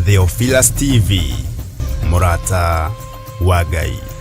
Theophilus TV, MURATA Hwai-ini.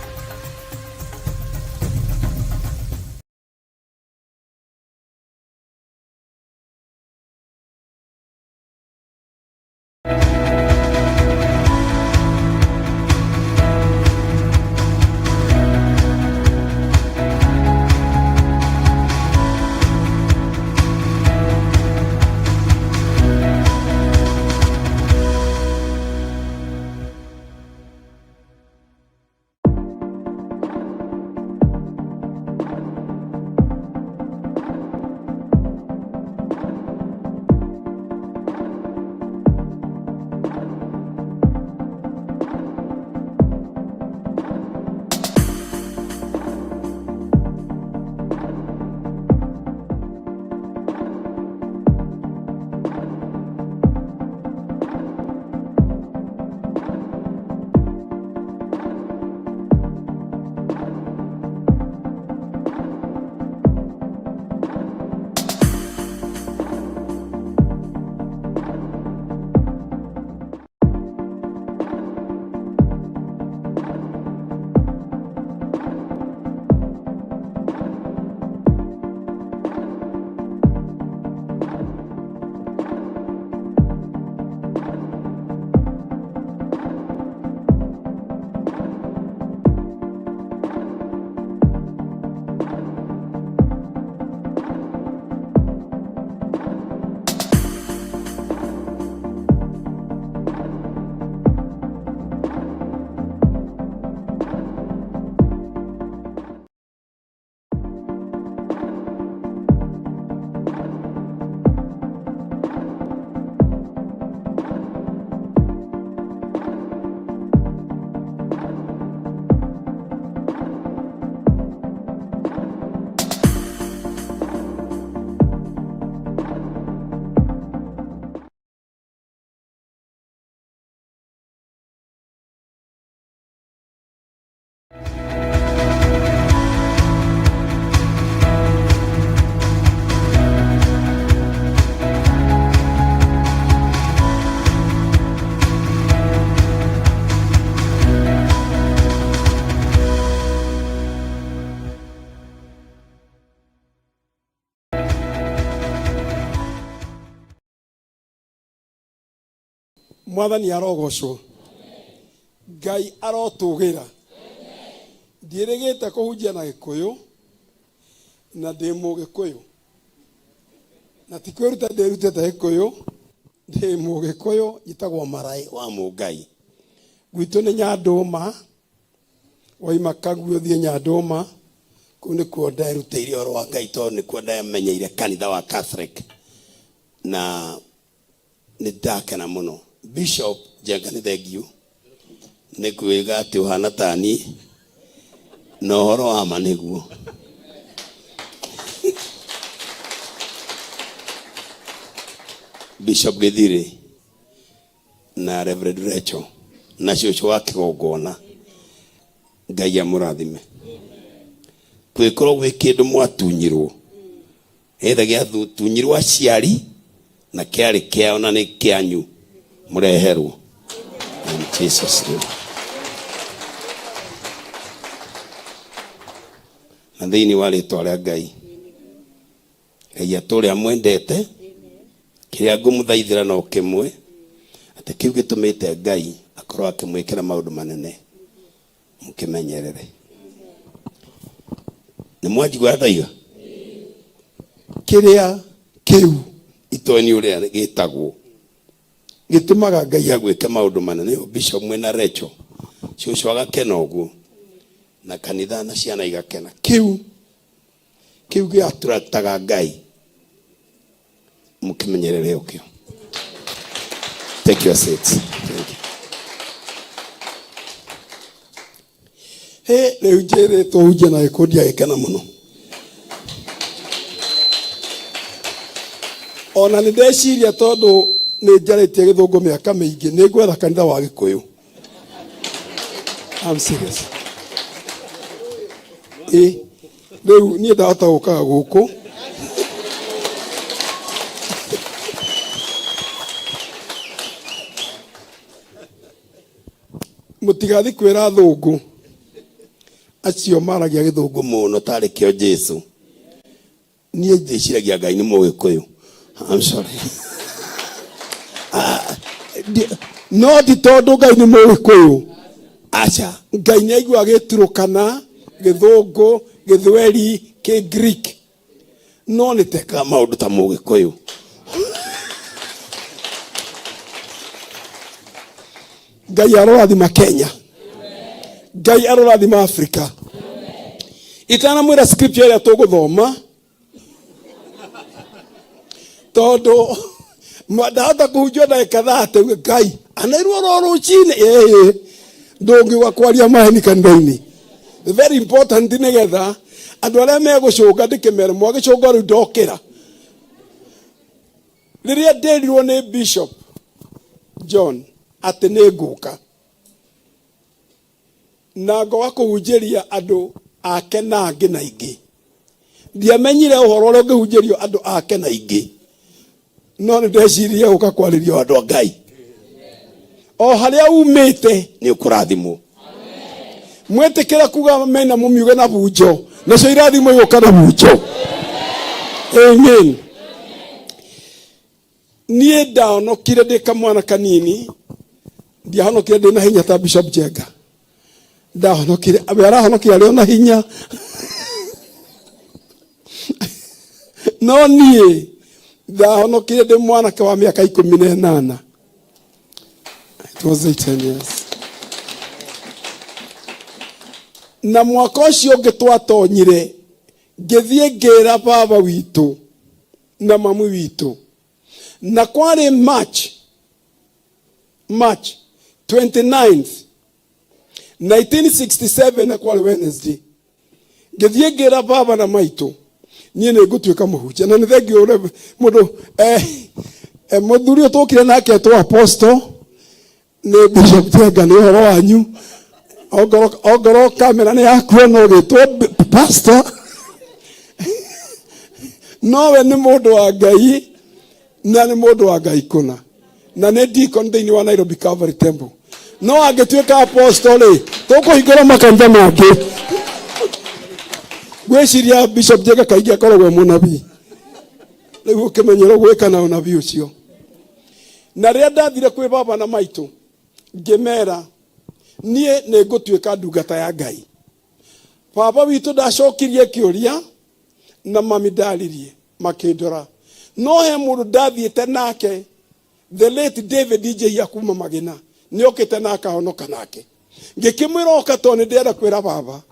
Mwathani arogocwo Ngai arotugira ndiregete kuhunjia na Gikuyu na ndi Mugikuyu na tikwiruta ndirutete Gikuyu ndi Mugikuyu itagwo Marai wa Mungai gwitu ni Nyanduma waima Kaguo thie Nyanduma ku ni kuo ndirutire oro wa Ngai to ni kuo ndamenyeire kanitha wa Catholic na ni ndakena muno. Bishop John Githiri ne kuiga ati uhana tani no horo wa maniguo Bishop Githiri na Reverend Rachel na shosho wake gogona Ngai amurathime kwikoro gwe kindu mwatunyirwo etha gya tunyirwo aciari na kiari kiao na ni kianyu mureherwo in Jesus name. Na thini wale tole Ngai Ngai atore amwendete kiria ngumuthaithira no kimwe ati kiu gitumite Ngai akorwo akimwikira maundu manene mukimenyerere ni mwajigwa thaiga kiria kiu itoni uria gitagwo gitumaga Ngai agwike maundu manene. Bishop mwena Rachel shosho agakena uguo na kanitha na ciana igakena kiu giaturataga Ngai mukimenyerere ukio. Take your seats. Thank you. He leo jere to uje na ikodia ikena muno ona ni ndeciria tondu ni njarĩtie Gĩthũngũ mĩaka mĩingĩ nĩ ngwetha kanitha wa Gĩkũyũ. I'm serious. Rĩu niĩ ndahota gũkaga gũkũ mutigathi kwira thungu acio maragia githungu muno tari kio Jesu nie ndiciragia Ngai ni Mugikuyu. I'm sorry. No ti tondu Ngai ni Mugikuyu. Acha Ngai ni aigua giturukana githungu githweri ki Greek no ni teka maundu ta Mugikuyu. Ngai arorathima Kenya. Ngai arorathima Africa. Itana mwira scripture ya tuguthoma todo madata kuhujua dakika 30 Ngai anairwo ruci-ini ndungi wa kwaria maheni kanitha-ini. Very important nigetha andu aria megũcũnga ndikimere mwagĩcũnga rĩu ndokĩra. Rĩrĩa ndĩrirwo nĩ Bishop John atĩ nĩ ngũka na ngoa kũhunjĩria andũ ake na angĩ na ingĩ, ndiamenyire ũhoro ũrĩa ũngĩhunjĩrio andũ ake na ingĩ, no nĩ ndeciria gũka kwarĩrio andũ a Ngai. O harĩa umĩte nĩ ũkũrathimwo. Mwĩtĩkĩra kuga mena mũmiuge na bunjo nacio irathimo igũka na bunjo. Amen. Niĩ ndahonokire ndĩ kamwana kanini, ndiahonokire ndĩ na hinya ta Bishop Jenga. Ndahonokire arahonokire arĩ na hinya. No niĩ ndahonokire ndĩ mwanake wa mĩaka 18. It was 18 years. Na mwaka ũcio ũngĩ twatonyire ngĩthiĩ ngĩra baba witũ na mamu witũ, na kwarĩ March 29th 1967 na kwarĩ Wednesday. Ngĩthiĩ ngĩra baba na maitũ niĩ nĩ ngũtuĩka mũhunjia, na nĩ thengio ũrĩa mũndũ mũthuri ũyũ tũkire nake etwo Apostle nĩ Bishop Jenga. Nĩ ũhoro wanyu ongoro kamera nĩ yakuona ũgĩtwo pastor. Nowe nĩ mũndũ wa Ngai na nĩ mũndũ wa Ngai kũna, na nĩ deacon thĩinĩ wa Nairobi Calvary Temple. No angĩtuĩka apostle tũkũhingũra makanitha mangĩ. Gwĩciria Bishop Jenga kaingĩ akoragwo mũnabii, rĩu ũkĩmenyerwo gwĩka na ũnabii ũcio. Na rĩrĩa ndathire kwĩ baba na maitũ ngĩmera niĩ nĩ ngũtuĩka ndungata ya Ngai, baba witũ ndacokirie kĩũria na mami ndaririe makĩndora. No he mũndũ ndathiĩte nake, the late David ya kuma Magina, nĩ okĩte na akahonoka nake. Ngĩkĩmwĩra oka tondũ nĩ ndĩrenda kwĩra baba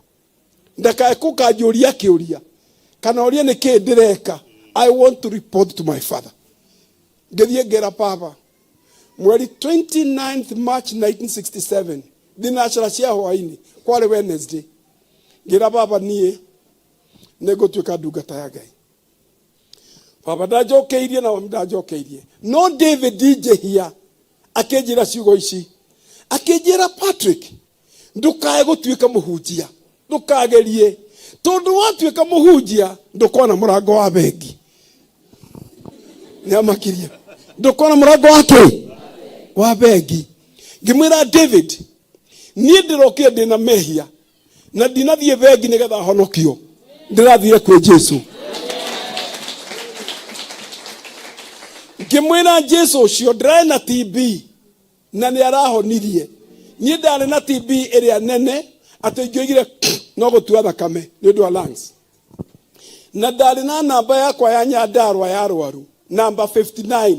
ndakae kũkanjũria kĩũria kana ũrie nĩ kĩĩ ndĩreka. I want to report to my father. Ngĩthiĩ ngĩra baba mweri 29th March 1967 thinacara cia Hwai-ini kwarĩ Wednesday. Ngĩra baba niĩ nĩ ngũtuĩka ndungata ya Ngai. Baba ndajokeirie na mami ndajokeirie. No David hia akĩnjĩra ciugo ici, akĩnjĩra Patrick ndukae gũtuĩka mũhunjia, ndukagerie tondũ watuĩka mũhunjia ndũkona mũrango wa bengi. Nĩ amakirie ndũkona mũrango wake wa bengi. Ngĩmwĩra David niĩ ndĩrokire ndĩna mehia na ndinathiĩ bengi nĩgetha honokio, ndĩrathire kwĩ Jesu. Ngĩmwĩra Jesu ũcio ndĩrarĩ na TB na nĩ arahonirie. Niĩ ndarĩ na TB ĩrĩa nene atĩ ingĩoigire no gũtua thakame nĩ ũndũ wa lungs, na ndarĩ na namba yakwa ya Nyandarua ya arwaru, namba 59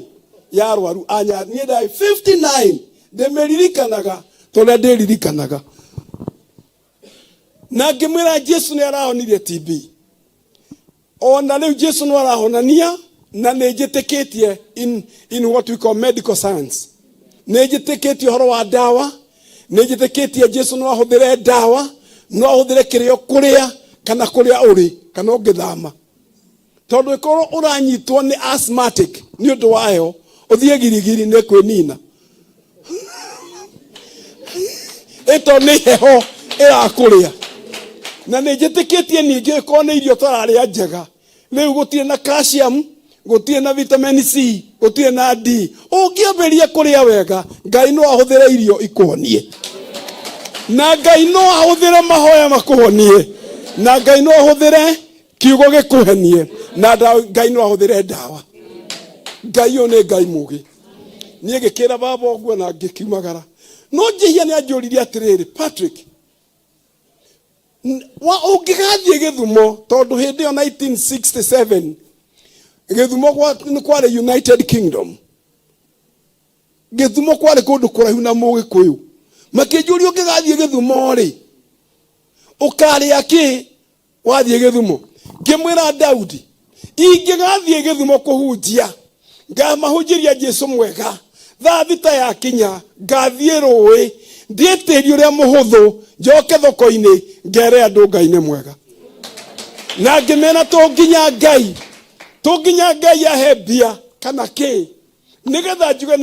ya arwaru anya. Niĩ ndarĩ 59 ndĩmĩririkanaga tondũ ndĩririkanaga. Na ngĩmwĩra Jesu nĩ arahonirie TB. Ona rĩu Jesu nĩ arahonania na nĩ njĩtĩkĩtie in what we call medical science. Nĩ njĩtĩkĩtie ũhoro wa ndawa, nĩ njĩtĩkĩtie Jesu no ahũthĩre ndawa, no ahũthĩre kĩrĩa kũrĩa kana kũrĩa ũrĩ kana ũngĩthama. Tondũ ĩkorwo ũranyitwo nĩ asthmatic nĩ ũndũ wayo ũthiĩ girigiri nĩ kwĩnina. Ĩto nĩ heho ĩrakũrĩa. Na nĩ njĩtĩkĩtie ningĩ ĩkorwo nĩ irio tararĩa njega, rĩu gũtirĩ na calcium, gũtirĩ na vitamin C, gũtirĩ na D, ũngĩambĩrĩria kũrĩa wega Ngai no ahũthĩre irio ikuonie. na Ngai no ahũthĩre mahoya makũhonie, na Ngai no ahũthĩre kiugo gĩkũhenie, na Ngai no ahũthĩre ndawa. Ngai ũyũ nĩ Ngai mũũgĩ. Niĩ ngĩkĩra baba ũguo na ngĩkiumagara. No njĩhia nĩ anjũririe atĩrĩrĩ, Patrick, ũngĩgathiĩ Gĩthumo, tondũ hĩndĩ ĩyo 1967 Gĩthumo nĩ kwarĩ United Kingdom. Gĩthumo kwarĩ kũndũ kũraihu na Mũgĩkũyũ. Makĩnjũria ũngĩgathiĩ Gĩthumo rĩ, ũkarĩa kĩ wathiĩ Gĩthumo? Ngĩmwĩra Daudi, ingĩgathiĩ Gĩthumo kũhunjia, ngamahunjĩria Jesũ mwega, thaa thita ya kinya, ngathiĩ rũĩ, thiĩ tĩri ũrĩa mũhũthũ, njoke thoko-inĩ, ngere andũ Ngai nĩ mwega. Na ngĩmena tũnginya Ngai ahe mbia kana kĩ, nĩgetha njuge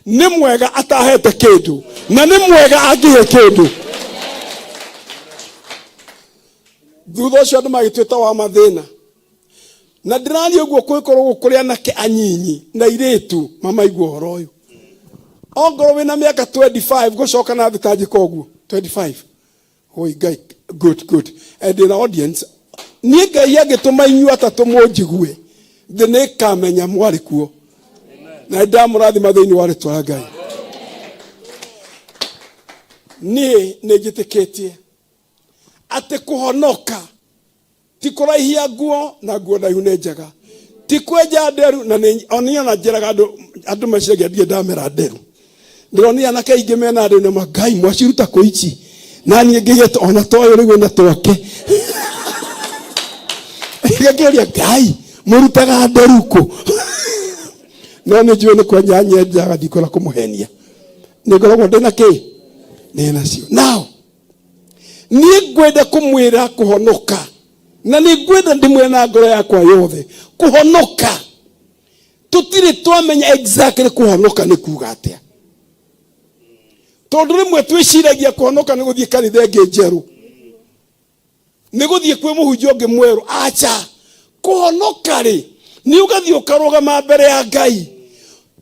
nĩ mwega atahete kĩndũ, na nĩ mwega angĩhe kĩndũ. Thutha ũcio andũ magĩtuĩta wa mathĩna. Na ndĩrani ũguo kwĩkorwo kũrĩ anake anyinyi na irĩtu mamaigua ũhoro ũyũ. Ongorwo wĩna mĩaka 25 gũcoka na thitanjĩka ũguo 25. Oi Ngai, good. And in audience, niĩ Ngai agĩtũma inyuĩ atatũ mũnjigue, thĩ nĩkamenya mwarĩ kuo. Na ndamũrathima thĩinĩ wa rĩtwa rĩa Ngai. Niĩ nĩnjĩtĩkĩtie atĩ kũhonoka ti kũraihia nguo na nguo ndaihu nĩ njega, ti kwenja nderu na onio na njeraga andũ meciria ndie ndamera nderu. Ndĩronia anake aingĩ mena nderu na Ngai mwaciruta kũ ici, na niĩ ngĩgĩte ona toyo rĩu na twake. Ngĩgeria Ngai mũrutaga nderu kũ? No nĩ njũĩ nĩ kwenja nyenjaga ndikora kũmũhenia. Nĩngoragwo ndĩna kĩ? Nĩnacio. Now niĩ ngwenda kũmwĩra kũhonoka, na nĩ ngwenda ndĩmwĩre na ngoro yakwa yothe kũhonoka. Tũtirĩ twamenya exactly kũhonoka nĩ kuuga atĩa. Tondũ rĩmwe twĩciragia kũhonoka nĩ gũthiĩ kanitha ĩngĩ njerũ, nĩ gũthiĩ kwĩ mũhunjia ũngĩ mwerũ. Acha, kũhonoka rĩ nĩ ũgathiĩ ũkarũgama mbere ya Ngai.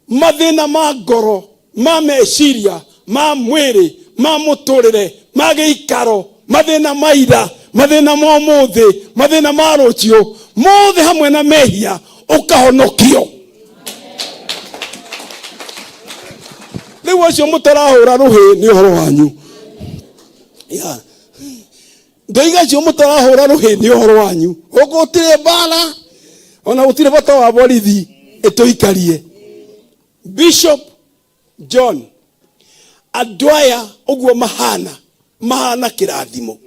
Mathĩna ma ngoro, ma meciria, ma mwĩrĩ, ma mũtũrĩre, ma gĩikaro, mathĩna ma ira, mathĩna ma ũmũthĩ, mathĩna ma rũciũ, mothe hamwe na mehia ũkahonokio. Rĩu ũcio mũtarahũra rũhĩ nĩ ũhoro wanyu. Ndoiga cio mũtarahũra rũhĩ nĩ ũhoro wanyu. Ũgũtirĩ mbara, ona gũtirĩ bata wa borithi ĩtũikarie. Bishop John, andũ aya ũguo mahana kĩrathimo.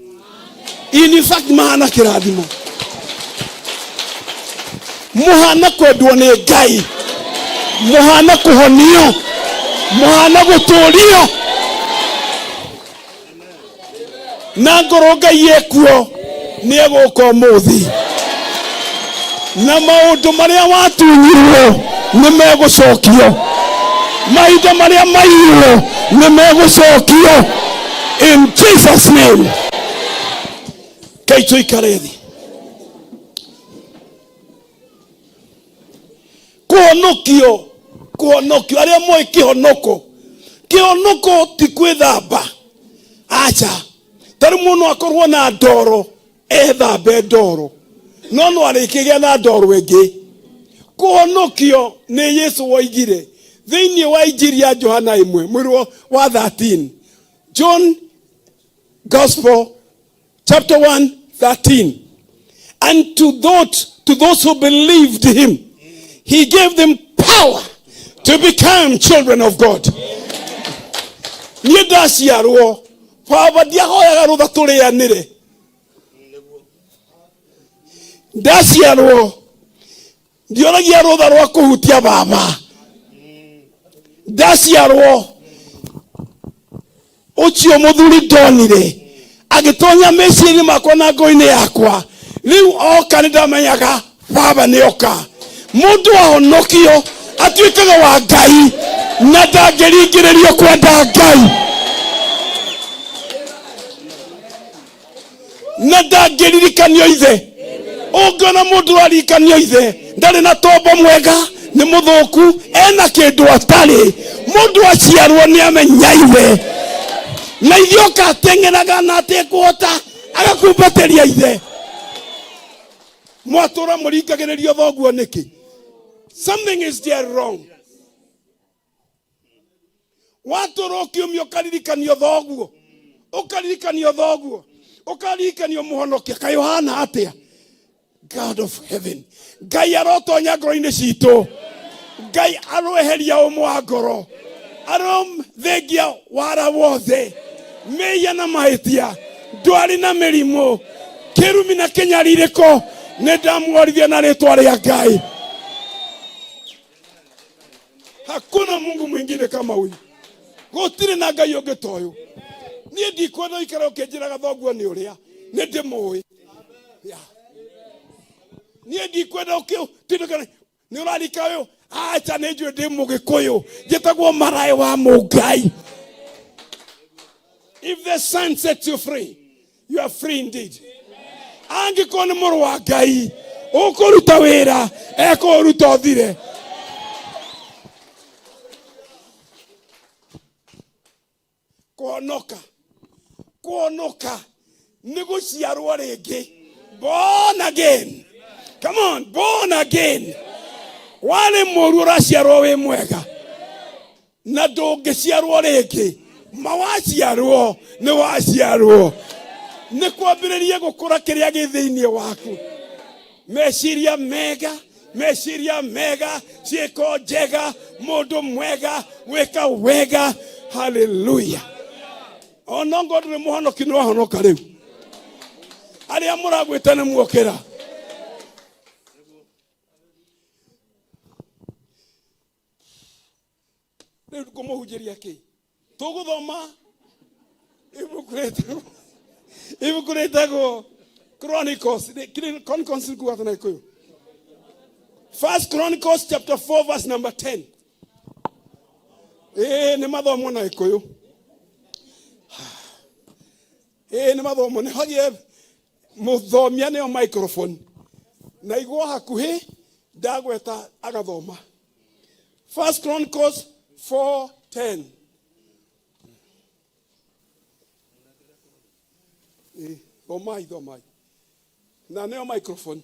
In fact mahana kĩrathimo. Mũhana kwendwo nĩ Ngai, mũhana kũhonio, mũhana gũtũũrio. Na ngoro Ngai ekuo nĩ egũka ũmũthĩ, na maũndũ marĩa watunyirwo nĩ megũcokio, mahinda marĩa maiyirwo nĩ megũcokio. In Jesus name. Kai tũikare thĩ. Kũhonokio arĩa moĩ kĩhonoko ti kwĩthamba. Acha, tarĩ mũndũ akorwo na ndoro ethambe ndoro, no arĩkĩgĩa na ndoro ĩngĩ. Kũhonokio nĩ Yesu woigire thĩinĩ wa Injili ya Johana 1 mũiro wa 13. John Gospel chapter 1:13. And to those who believed him, he gave them power to become children of God. Niĩ ndaciarwo baba ndiahoyaga rũtha tũrĩanĩre. Ndaciarwo ndioragia rũtha rwa kũhutia baba. Ndaciarwo ũcio mũthuri ndonire agĩtonya meciria makwa na ngoro-inĩ yakwa. Rĩu oka nĩ ndamenyaga baba nĩ oka. Mũndũ ahonokio atuĩkaga wa Ngai na ndangĩringĩrĩrio kwenda Ngai, na ndangĩririkanio ithe. Ũngĩona mũndũ aririkanio ithe ndarĩ na tombo mwega, nĩ mũthũku, ena kĩndũ atarĩ. Mũndũ aciarwo nĩ amenya ithe. na idioka tengeraga na tekota agakumbateria ithe mwatura murikagererio thoguo niki. Something is there wrong. Watura ukiumio karirikanio thoguo ukaririkanio thoguo ukaririkanio muhonokia kayohana atia. God of heaven, Ngai arotonya ngoro-ini citu, Ngai aroeheria umwa ngoro, arom thengia wara wothe meya na mahitia ndwari na mirimu kirumi na kinyaririko nindamworithia na ritwa ria Ngai. Hakuna Mungu mwingine kama huyu, gutire na Ngai ungi ta uyu. Nie ndikwenda ikara ukinjiraga thoguo ni uria nindimui. Nie ndikwenda ukitindukana ni urarika uyu acha nejwe ndi mugikuyu njitagwo marae wa Mungai. If the Son sets you free, you are free indeed. Angikona muru wa Ngai ukuruta wira ekuruta uthire. Kuonoka ni guciarwo ringi, born again. Come on, born again. Wale moru raciarwo wi mwega na ndungiciarwo ringi, mawaciarwo ni waciarwo ni kwambiririe gukura kiria gi thiini waku. Meciria mega ciiko njega, mundu mwega wika wega. Hallelujah. Ona ngodu ni muhonoki ni wahonoka riu. Aria muragwita ni muokera. Riu kumuhujiria ki tuguthoma ibuku retagwo Chronicles. Chronicles kuwa tana ikuyu. First Chronicles chapter 4 verse number 10. Ni mathomo na ikuyu. Ni mathomo ni hagie muthomia ne microphone na igwo hakuhi ndagweta agathoma. First Chronicles 4:10. Thomai na ne microphone.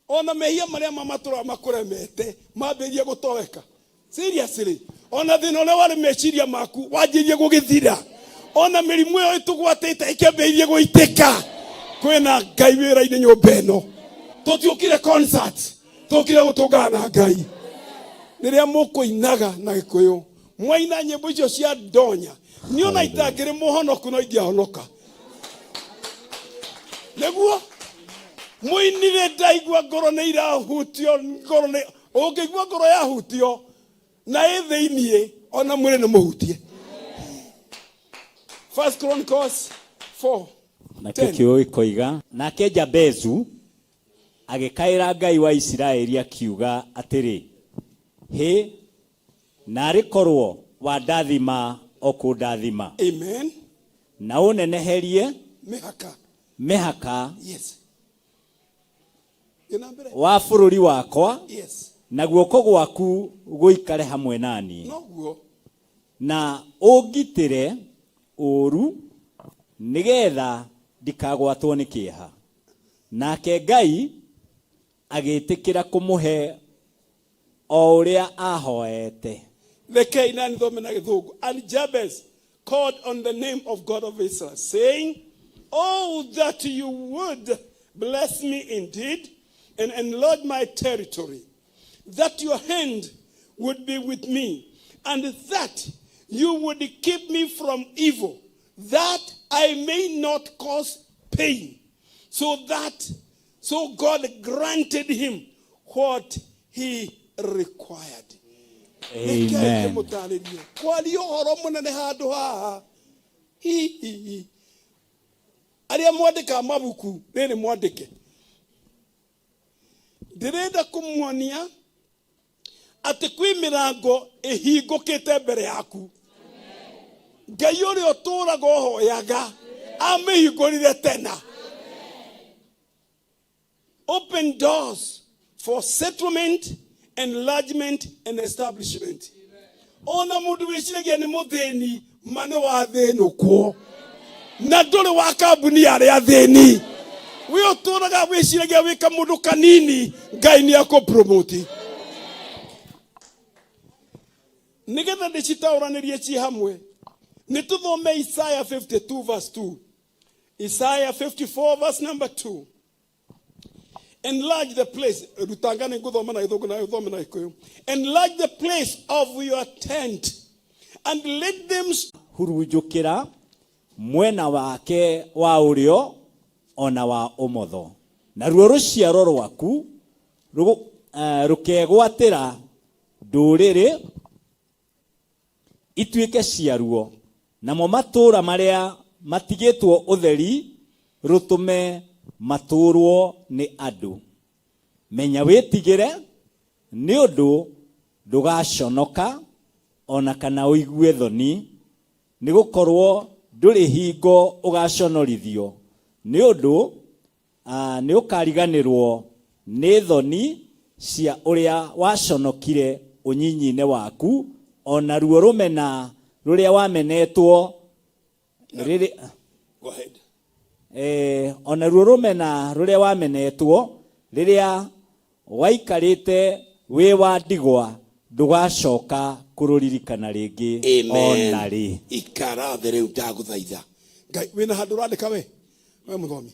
Ona mehia maria mamatura makuremete mambirie gutoweka. Seriously, ona thina ule wari meciria maku wanjirie gugithira. Ona mirimu yo itugwatite ikembirie guitika. Kwina Ngai wira-ini nyumba ino. Tutiukire concert, tukire gutungana Ngai. Niria mukuinaga na Gikuyu, mwaina nyimbo icio cia ndonya, niona itangiri muhonoku no ingĩhonoka. Neguo muinire ndaigua ngoro ni irahutio, ngoro ni ungĩigua ngoro yahutio na ĩthĩinie ona mwĩrĩ nĩ mũhutie. First Chronicles 4. Nake kioi koiga nake Jabezu agikaira Ngai wa Isiraeli akiuga atiri he narikorwo wa ndathima okundathima. Amen. Na uneneherie mehaka yes wa bururi wakwa yes na guoko gwaku guikare hamwe nani noguo na ungitire uru nigetha ndikagwatwo ni kieha. Nake Ngai agitikira kumuhe o uria ahoete. The Canaan thomena githungu. And Jabez called on the name of God of Israel, saying, "Oh, that you would bless me indeed and enlarge my territory, that your hand would be with me, and that you would keep me from evil, that I may not cause pain." So God granted him what he required. Amen. Kwali ohoro munene handu haha. Aria mwandika mabuku riri mwandike. Ndirenda kumuonia ati kwi mirango ihingukite mbere yaku. Ngai uri oturaga ohoyaga amihingurire tena. Open doors for settlement, enlargement and establishment. Ona mundu wiciragia ni muthini mane wa thĩnũkwo na ndũrĩ wa kambuni arĩa athĩni we ũtũraga wĩciragia wĩka mũndũ kanini Ngai nĩ akũpromote nigetha ndĩcitaũranĩrie ci hamwe nĩ tũthome Isaiah 52 verse 2 Isaiah 54 verse number 2 enlarge the place rutangane ngũthoma na gĩthũngũ na gĩthome na gĩkũyũ enlarge the place of your tent and let them hurunjũkĩra mwena wake wa ũrĩo ona wa ũmotho naruo rũciaro rwaku rũkegwatĩra ndũrĩrĩ ituĩke ciaruo namo matũũra marĩa matigĩtwo ũtheri rũtũme matũũrwo nĩ andũ menya wĩtigĩre nĩ ũndũ ndũgaconoka ona kana ũigue thoni nĩ gũkorwo ndũrĩ hingo ũgaconorithio nĩ ũndũ nĩ ũkariganĩrwo nĩ thoni cia ũrĩa waconokire ũnyinyi-inĩ waku ona ruo rũmena rũrĩa wamenetwo go ahead ona ruo rũmena rũrĩa wamenetwo rĩrĩa waikarĩte wĩ wa ndigwa ndũgacoka kũrũririkana rĩngĩ ona rĩ ikara there utagũthaitha Ngai wĩna handũ ũrandĩka we mũthomi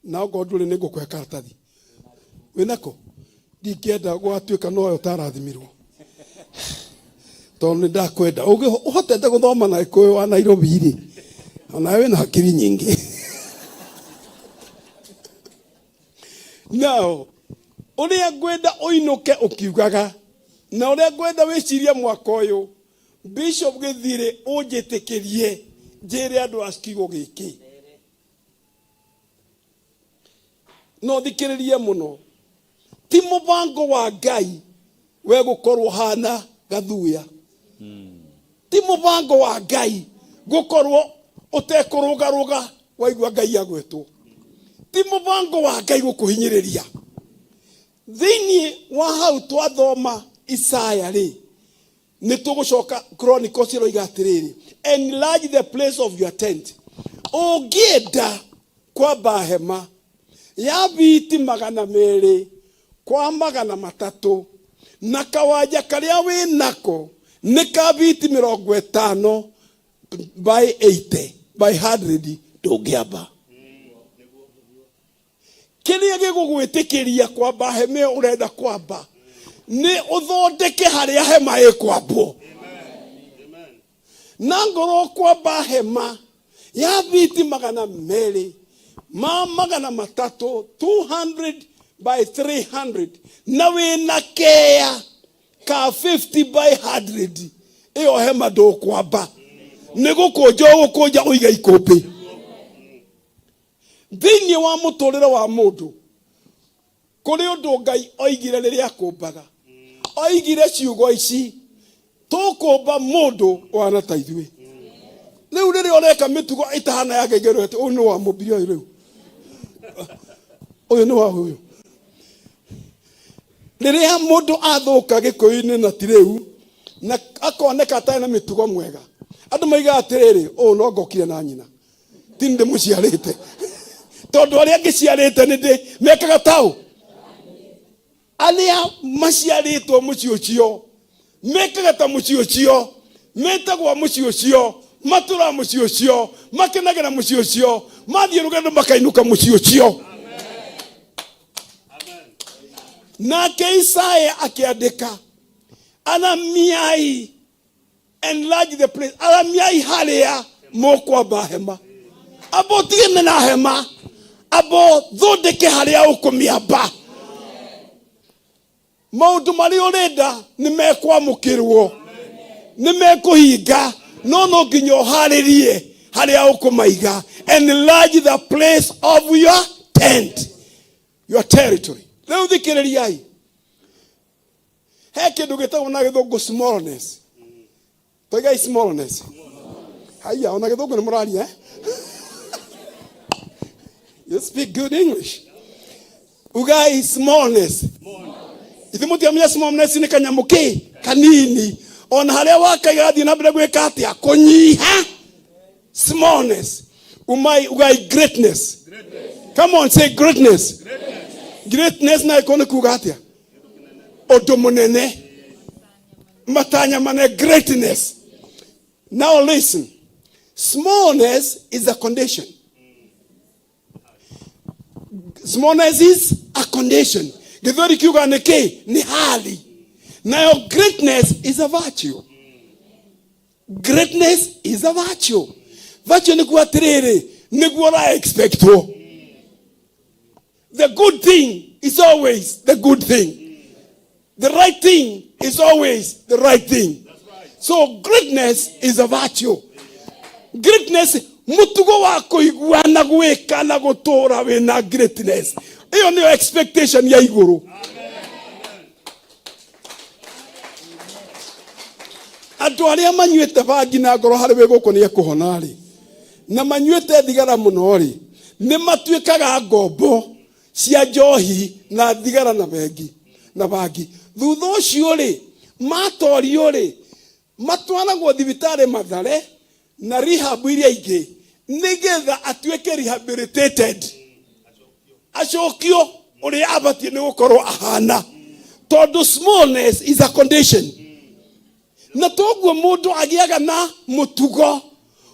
na ngo ndũrĩ nĩ ngũkũhe karatathi wĩnako ndingĩenda gwatuĩka noyo ũtarathimirwo tondũ nĩ ndakwenda ũhotete gũthoma na Gĩkũyũ wa Nairobi rĩ ona wĩna hakiri nyingĩ now ũrĩa ngwenda ũinũke ũkiugaga na ũrĩa ngwenda wĩcirie mwaka ũyũ Bishop Githiri ũnjĩtĩkĩrie njĩre andũ a kiugo gĩkĩ no thikĩrĩrie mũno ti mũbango wa Ngai we gũkorwo hana gathuya ti mũbango wa Ngai gũkorwo ũtekũrũgarũga waigua Ngai agwetwo ti mũbango wa Ngai gũkũhinyĩrĩria thĩinĩ wa hau twathoma Isaya rĩ nĩ tũgũcoka Chronicles iroiga atĩrĩrĩ enlarge the place of your tent ũngĩenda kwamba hema ya biti 200 kwa 300 na kawanja karĩa wĩ nako nĩ ka biti 50 by 80 by 100 ndũngĩamba kĩrĩa gĩgũgwĩtĩkĩria kwamba hema ũrenda kwamba nĩ ũthondeke harĩa hema ĩkwambwo na ngoro kwamba hema ya biti 200 ma 300 200 by 300 na wĩna kea ka 50 by 100 ĩyo hema ndũkwamba nĩ gũkũnja ũiga ikũmbĩ thĩinĩ wa mũtũrĩre wa mũndũ kũrĩ ũndũ Ngai oigire rĩrĩa akũmbaga oigire ciugo ici tũkũmba mũndũ wana ta ithuĩ rĩu rĩrĩa ũreka mĩtugo ĩtahana ya ngengero ũyũ nĩ wa mũmbire ũyũ rĩu ũyũ nĩ wa ũyũ rĩrĩa mũndũ athũka Gĩkũyũ-inĩ na ti rĩu na akoneka atarĩ na mĩtugo mwega andũ maigaga atĩrĩrĩ ũyũ no ngokire na nyina ti ndĩ mũciarĩte tondũ arĩa ngĩciarĩte nĩ mekaga taũ arĩa maciarĩtwo mũciĩ ũcio mekaga ta mũciĩ ũcio metagwo mũciĩ ũcio matũra mũciĩ ũcio makenagĩra mũciĩ ũcio mathiĩ rũgendo makainũka mũciĩ ũcio nake Isaya akĩandĩka aramiai enlarge the place aramiai harĩa mũkwamba hema abo tigeme na hema abo thondeke harĩa ũkũmĩamba maũndũ marĩa ũrenda nĩ mekwamũkĩrwo nĩ mekũhinga no nginya ũharĩrie harĩa ũkũmaiga enlarge the place of your tent your territory rĩu thikĩrĩriai he kĩndũ gĩtagwo na gĩthũngũ smallness toigai smallness haya ona gĩthũngũ nĩ mũraria you speak good English ugai smallness ithimuti amenya smallness ni kanyamuki kanini on haria wakaiga thina mbere gwika atia kunyiha smallness ugai greatness. Come on, say greatness. Greatness na ikone kuga atia odo munene matanya mane greatness. Now listen, smallness is a condition. Smallness is a condition. Githori kiuga ni hali. Now greatness is a virtue. Greatness is a virtue. Virtue ni kuatiriri, ni kuora expecto. The good thing is always the good thing. The right thing is always the right thing. So greatness is a virtue. Greatness mutugo wako igua na gweka na gutura we na greatness. Iyo ni expectation ya iguru. Andu aria manyuete bangi na ngoro hari we guko ni ekuhonari. Na manyuete thigara muno ri ni matuikaga ngombo cia njohi na thigara na bengi na bangi. Thutha ucio ri matorio ri matwanagwo thibitari Mathare na rehab iria ingi nigetha atuike rehabilitated acokio uri abatie ni gukorwo ahana tondu smallness is a condition. Na toguo mundu agiaga na mutugo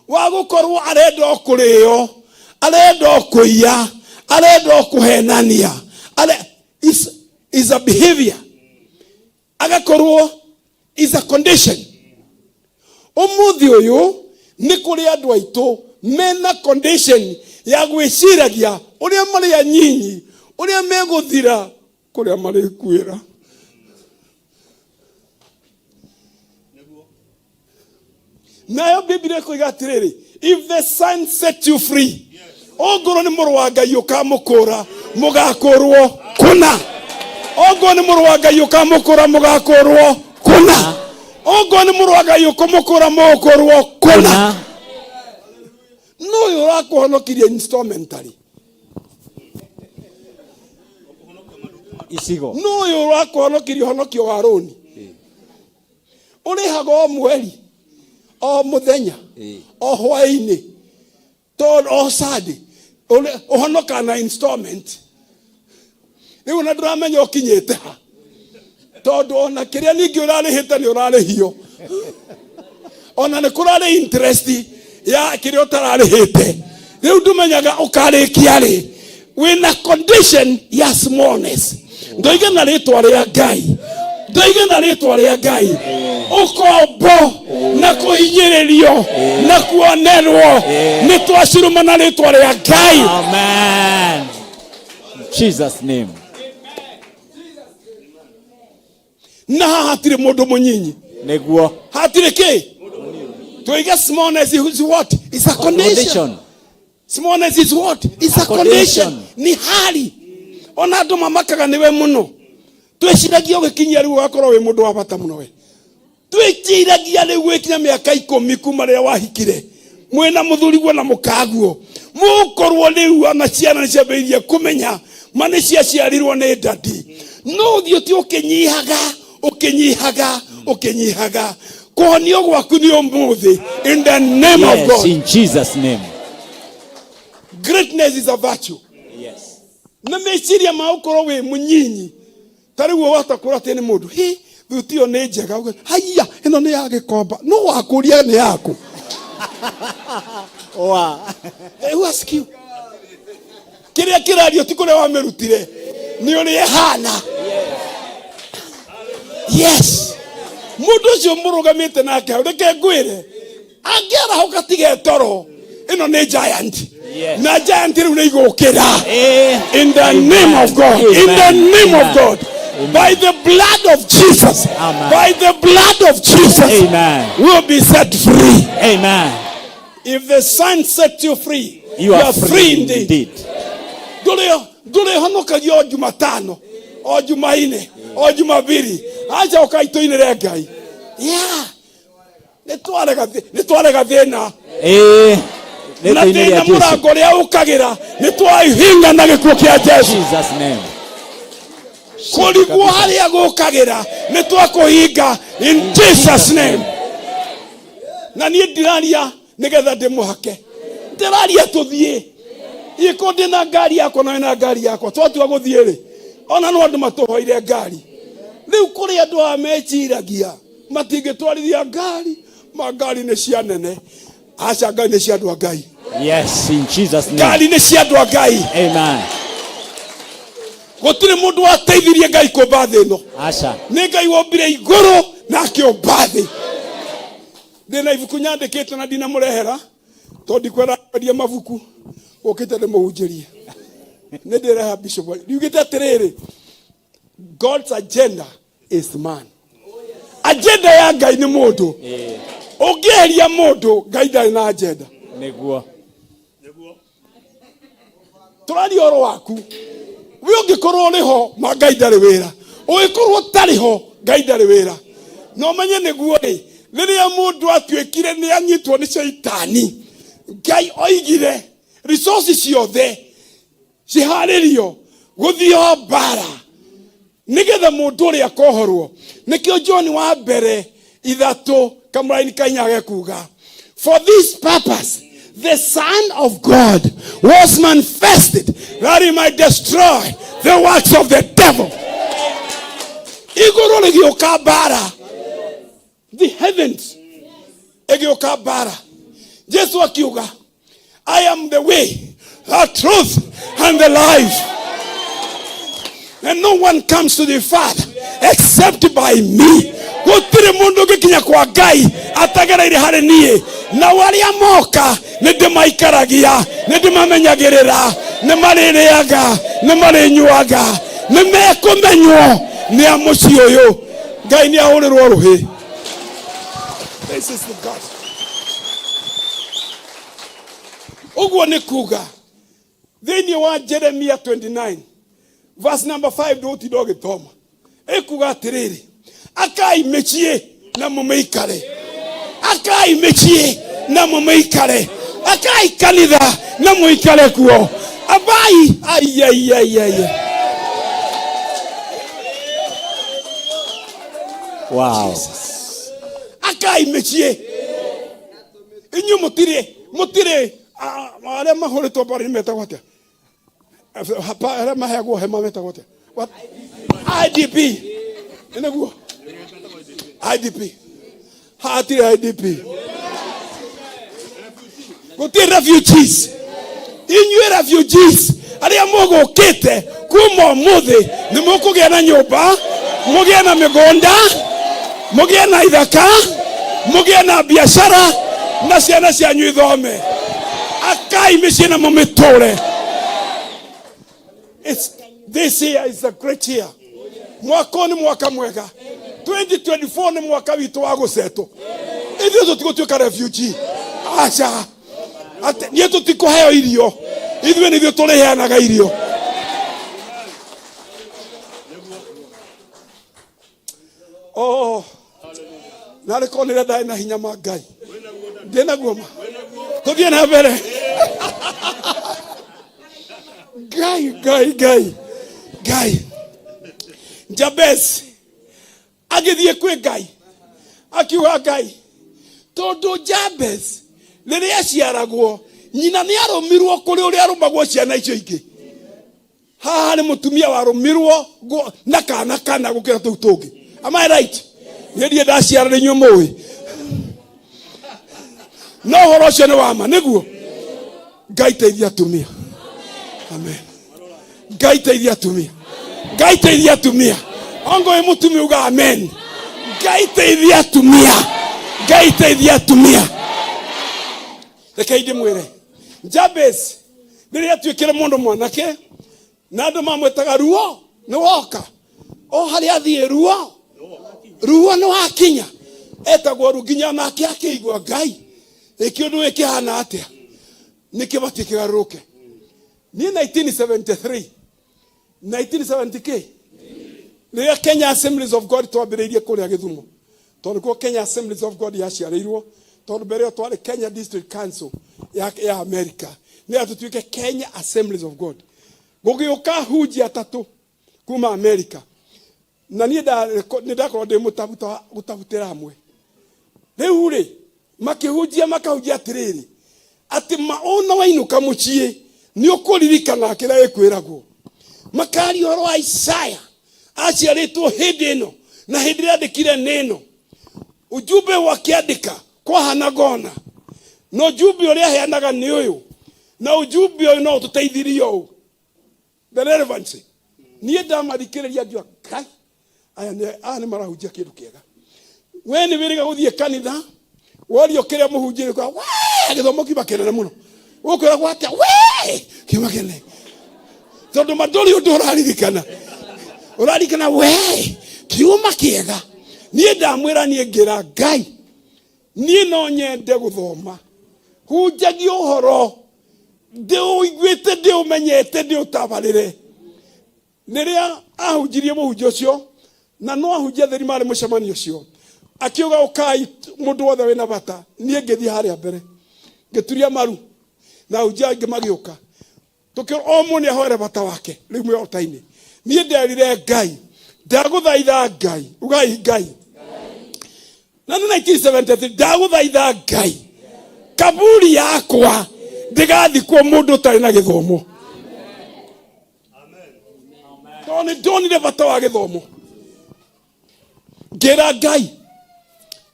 wa gukorwo arenda kurio arenda kuiya arenda kuhenania is a behavior. Agakorwo is a condition. Umuthi uyu ni kuri andu aitu mena condition ya gwiciragia uria mari anyinyi uria meguthira kuria mari kwira. Nayo Biblia kuiga atiriri, if the Son set you free, ogoro ni muru wa Ngai ukamukura mugakurwo kuna. Ogoro ni muru wa Ngai ukamukura mugakurwo kuna. Ogoro ni muru wa Ngai ukamukura mugakurwo kuna. No yurakuhonokirie instrumentally. Isigo. No yurakuhonokirie honokio wa roni. Urihago mweri. O muthenya o hwa-ini o sadi uhonoka na installment riu na ndramenya ukinyete ha tondu ona kiria ningi urarihite ni urarihio ona ni kurari interest ya kiria utararihite riu ndumenyaga ukarikia ri wina condition ya smallness ndoiga na ritwa ria Ngai ndoiga na ritwa ria Ngai ukombo na kuhinyiririo na kuonerwo ni twaciruma na ritwa ria Ngai. Amen. Jesus name. Na hatire mundu munyinyi Neguo. hatire ki twiga smallness is what? Is a condition. Smallness is what? Is a condition. Ni hali ona andu mamakaga niwe muno twiciragia ugikinyia riu wakorwo wi mundu wa bata muno we twiciragia riu gwikinya miaka 10 kuma riria wahikire mwena muthuri gwo na mukaguo mukorwo riu ona ciana ni ciambiririe kumenya mani ciaciarirwo ni ndadi no thio ti ukinyihaga kuhonio gwaku ni umuthi in the name of God. In Jesus name. Greatness is a virtue. Yes. Na meciria maukorwo wi munyinyi tariwo watakura tene mundu hi thutio ni njega haya ino ni ya gikomba no wakuria ni yaku Oa ask kiria kirario tikure wa merutire ni uri hana. Yes. Mundu cio murugamite nake ureke ngwire angiara hokatige toro ino ni giant. Yes. Na giant riu ni igukira in the Amen. name of God. Amen. In the name Amen. of God. Amen. By the blood of Jesus. Amen. By the blood of Jesus. Amen. We'll be set free. Amen. If the Son set you free, You are free indeed. Dule honokagia o Jumatano, o Hwai-ini, o Jumapili. Acha ukaitoine ria Ngai. Yeah. Nitwarega thina. Na thina murango ria ukagira nitwahinga na gikuo kia Jesu. Jesus name. Kurigwo haria gukagira nitwakuhinga in Jesus name. Na ni ndiraria nigetha ndimuhake, ndiraria tuthie iko ndina ngari yako na ina ngari yako twatua guthie ri ona no andu matuhoire ngari riu kuri andu amechiragia matingitwarithia ngari magari ni cia nene aca ngari ni cia andu Ngai. Yes, in Jesus name. Ngari ni cia andu Ngai. Amen. Gutire mundu ateithirie Ngai kumba thi no. Aca. Ni Ngai wombire iguru na akiumba thi. Ndina ibuku nyandikite na ndina murehera tondi kwera kwendia mabuku ukite ndimuhunjirie ni ndireha bishop riugite atiriri God's agenda is man. Agenda ya Ngai ni mundu. Ungiheria mundu Ngai ndari na agenda Neguo. turari oro waku we ungikorwo riho ma Ngai ndari wira ungikorwo tariho Ngai ndari wira no menye niguo ri riria mundu atuikire ni anyitwo ni shaitani Ngai oigire resources ciothe ciharirio guthio bara nigetha mundu uri akohorwo nikio John wa mbere 3 kamuraini kainyage kuga for this purpose the Son of God was manifested that he might destroy the works of the devil. Iguru ligioka bara the heavens igioka bara Jesu akiuga I am the way, the truth and the life, and no one comes to the Father except by me. Gutire mundu gikinya kwa Ngai atagereire hari nie na waria moka nindimaikaragia nindimamenyagirira nimaririaga nimarinyuaga nimekumenywo ni amuci uyu Ngai ni ahurirwo ruhi. This is the God. Uguo ni kuga thini wa Jeremiah 29 verse number 5 nduti doge thoma ekuga atiriri akai mechie na mumeikare akai mechie na mumeikare akai kanitha na muikare kuo abai ayayayaya. Wow. Akai mechie inyu mutire ale mahore to bari meta wote hapa ale mahago hema meta wote what IDP inaguo IDP hatire IDP gote refugees inyu refugees ale amogo kete kuma muthe ni mukugia na nyumba mugia na migonda mugia na ithaka mugia na biashara na ciana cianyu ithome akai mishina mumitore. This year is a great year. Mwaka ni mwaka mwega 2024 ni mwaka witu wa guceto ithio tutigutuika refugee acha ate ni tutikuheo irio ithio ni thio turiheanaga irio. Oh nare konira dai na hinya ma Ngai ndena guoma tuthie na mbere Ngai Jabez agithie kwi Ngai akiuga Ngai tondu Jabez riria ciaragwo nyina ni arumirwo kuri uri arumagwo ciana icio ingi haha ni mutumia warumirwo na kana gukira tuu tungi. Am I right? Niĩ ndaciara nĩ inyuĩ mũĩ no horo ũcio nĩ wama nĩguo. Ngai teithia atumia. Amen. Ngai teithia atumia. Ngai teithia atumia. Ongo ĩ mũtumia uga amen. Ngai teithia atumia. Ngai teithia atumia. Reke ndĩmwĩre Jabez rĩrĩa atuĩkire mũndũ mwanake na andũ mamwĩtaga ruo nĩ woka o harĩa athiĩ ruo no akinya etagwo ruginya nake akĩigua Ngai ikiundu ikihana atia nikibati kigaruke ni 1970k ni Kenya Assemblies of God twambiriirie kuria Githumo tondu ko Kenya Assemblies of God yaciarirwo tondu mbere twari Kenya District Council ya America ni atutuike Kenya Assemblies of God gugiuka huji atatu kuma America na niĩ ndakorwo ndĩ mũtabuta gũtabutĩra hamwe rĩu rĩ makahunjia atĩrĩrĩ atĩ maona wainũka mũciĩ nĩ ũkũririkana kĩrĩa gĩkwĩragwo makaria ũhoro wa Isaya aciarĩtwo hĩndĩ ĩno na hĩndĩ ĩrĩa andĩkire neno ujumbe wakiandĩka kwa hanagona no ujumbe ũrĩa aheanaga nĩ ũyũ na ujumbe ũyũ no ũtũteithirie ũũ the relevancy niĩ ndamathikĩrĩria ngiuga kai aya nĩ marahunjia kĩndũ kĩega we nĩ wĩrĩga gũthiĩ kanitha worio kĩrĩa mũhunjia kwa gĩthomo kiuma kĩnene mũno ũkwĩragwo atĩa we kiuma kĩnene tondũ mandũri ũndũ ũraririkana we kiuma kĩega niĩ ndamwĩra niĩ ngĩra Ngai niĩ no nyende gũthoma hunjagia ũhoro ndĩũiguĩte ndĩũmenyete ndĩũtabarĩre rĩrĩa ahunjirie mũhunjia ũcio na no ahunjia theri marĩ mũcemanio ũcio akiuga ũkai mũndũ wothe wĩna bata niĩ ngĩthiĩ harĩa mbere ngĩturia maru na ahunjia angĩ magĩũka tũkĩrwo o mũndũ nĩ ahoere bata wake rĩu mwĩhota-inĩ niĩ nderire Ngai ndagũthaitha Ngai ugai Ngai na 1973 ndagũthaitha Ngai kaburi yakwa ndĩgathikwo mũndũ ũtarĩ na gĩthomo ndonire bata wa gĩthomo ngĩra Ngai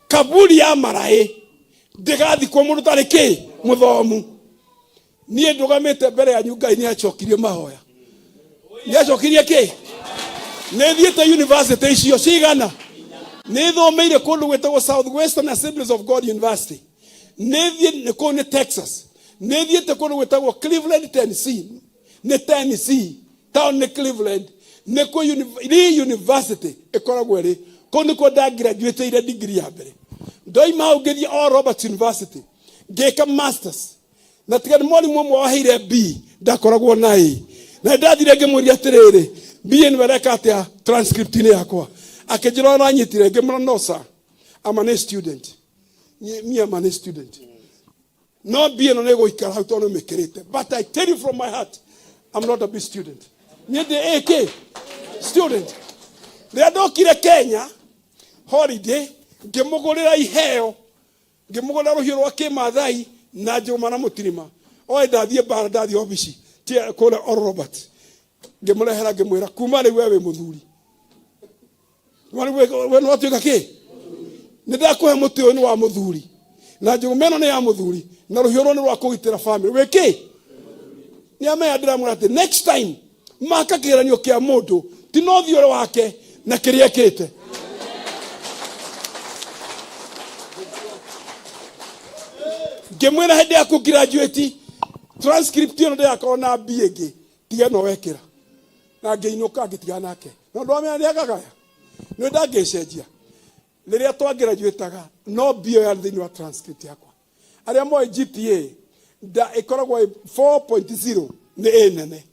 kaburi ya maraĩ ndĩgathikwo mũndũ ũtarĩ kĩ mũthomu niĩ ndũgamĩte mbere ya Ngai nĩ acokirie Mahoya nĩ acokirie kĩ nĩ thiĩte university icio cigana nĩ thomeire kũndũ gwĩtagwo Southwestern Assemblies of God University nĩ kũu nĩ Texas nĩ thiĩte kũndũ gwĩtagwo Cleveland Tennessee nĩ Tennessee town nĩ Cleveland nĩ kũu university ĩkoragwo ĩrĩ kũu nĩkuo ndagraduateire degree ya mbere ndoima hau ngĩthiĩ o Roberts University ngĩka masters na tiga nĩ mwarimũ ũmwe waheire B ndakoragwo na A na ndathire ngĩmũria atĩrĩrĩ B nĩ wereka atĩa transcript-inĩ yakwa akĩnjĩra ona nyitire ngĩmũra no sir I'm an A student me am an A student no B no nĩ gũikara hau tondũ mĩkĩrĩte but I tell you from my heart I'm not a B student niĩ ndĩ AK student rĩrĩa ndokire Kenya holiday ngĩmũgũrĩra iheo ngĩmũgũrĩra rũhiũ rwa kĩmathai na njũma na mũtirima oĩ ndathiĩ bara ndathiĩ obici kũrĩa o Robert ngĩmũrehera ngĩmwĩra kuma rĩu we wĩ mũthuri we nĩ watuĩka kĩ nĩ ndakũhe mũtĩ ũyũ nĩ wa mũthuri na njũma ĩno nĩ ya mũthuri na rũhiũ rũu nĩ rwa kũgitĩra family wĩ kĩ nĩ amenya ndĩramwĩra atĩ next time maka kĩgeranio kĩa mũndũ ti no thiũrĩ wake na kĩrĩa ekĩte ngĩmwĩra hĩndĩ ya kũgraduate transcript ĩno ndĩrakorwo na B ĩngĩ tiga no wekĩra na ngĩinũka ngĩtiga nake no ndwamenya nĩ agagaya nĩ ndangĩcenjia rĩrĩa twagraduataga no B ya thĩinĩ wa transcript yakwa arĩa moĩ GPA ĩkoragwo 4.0 nĩ A nene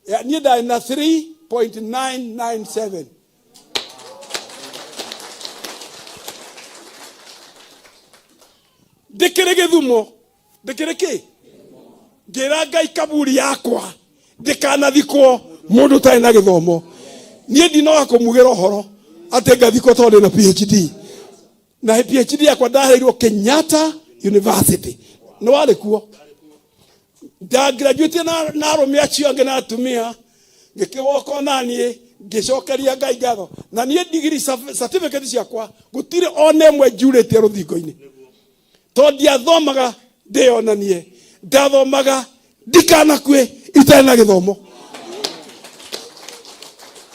niĩ ndarĩ na 3.997 ndĩkĩrĩ gĩthumo ndĩkĩrĩ kĩ ngĩra Ngai kaburi yakwa ndĩkanathikwo mũndũ ũtarĩ na gĩthomo niĩ ndinoga kũmugĩra ũhoro atĩ ngathikwo tondũ na PhD na PhD yakwa ndaheirwo Kenyatta University nĩ warĩ kuo ndagraduate na arũme acio angĩ na atumia ngĩkĩgoka naniĩ ngĩcokeria Ngai ngatho na niĩ degree certificate ciakwa gũtirĩ ona ĩmwe njurĩte rũthingo-inĩ tondũ ndiathomaga ndĩonanie ndathomaga ndikanakue itarĩ na gĩthomo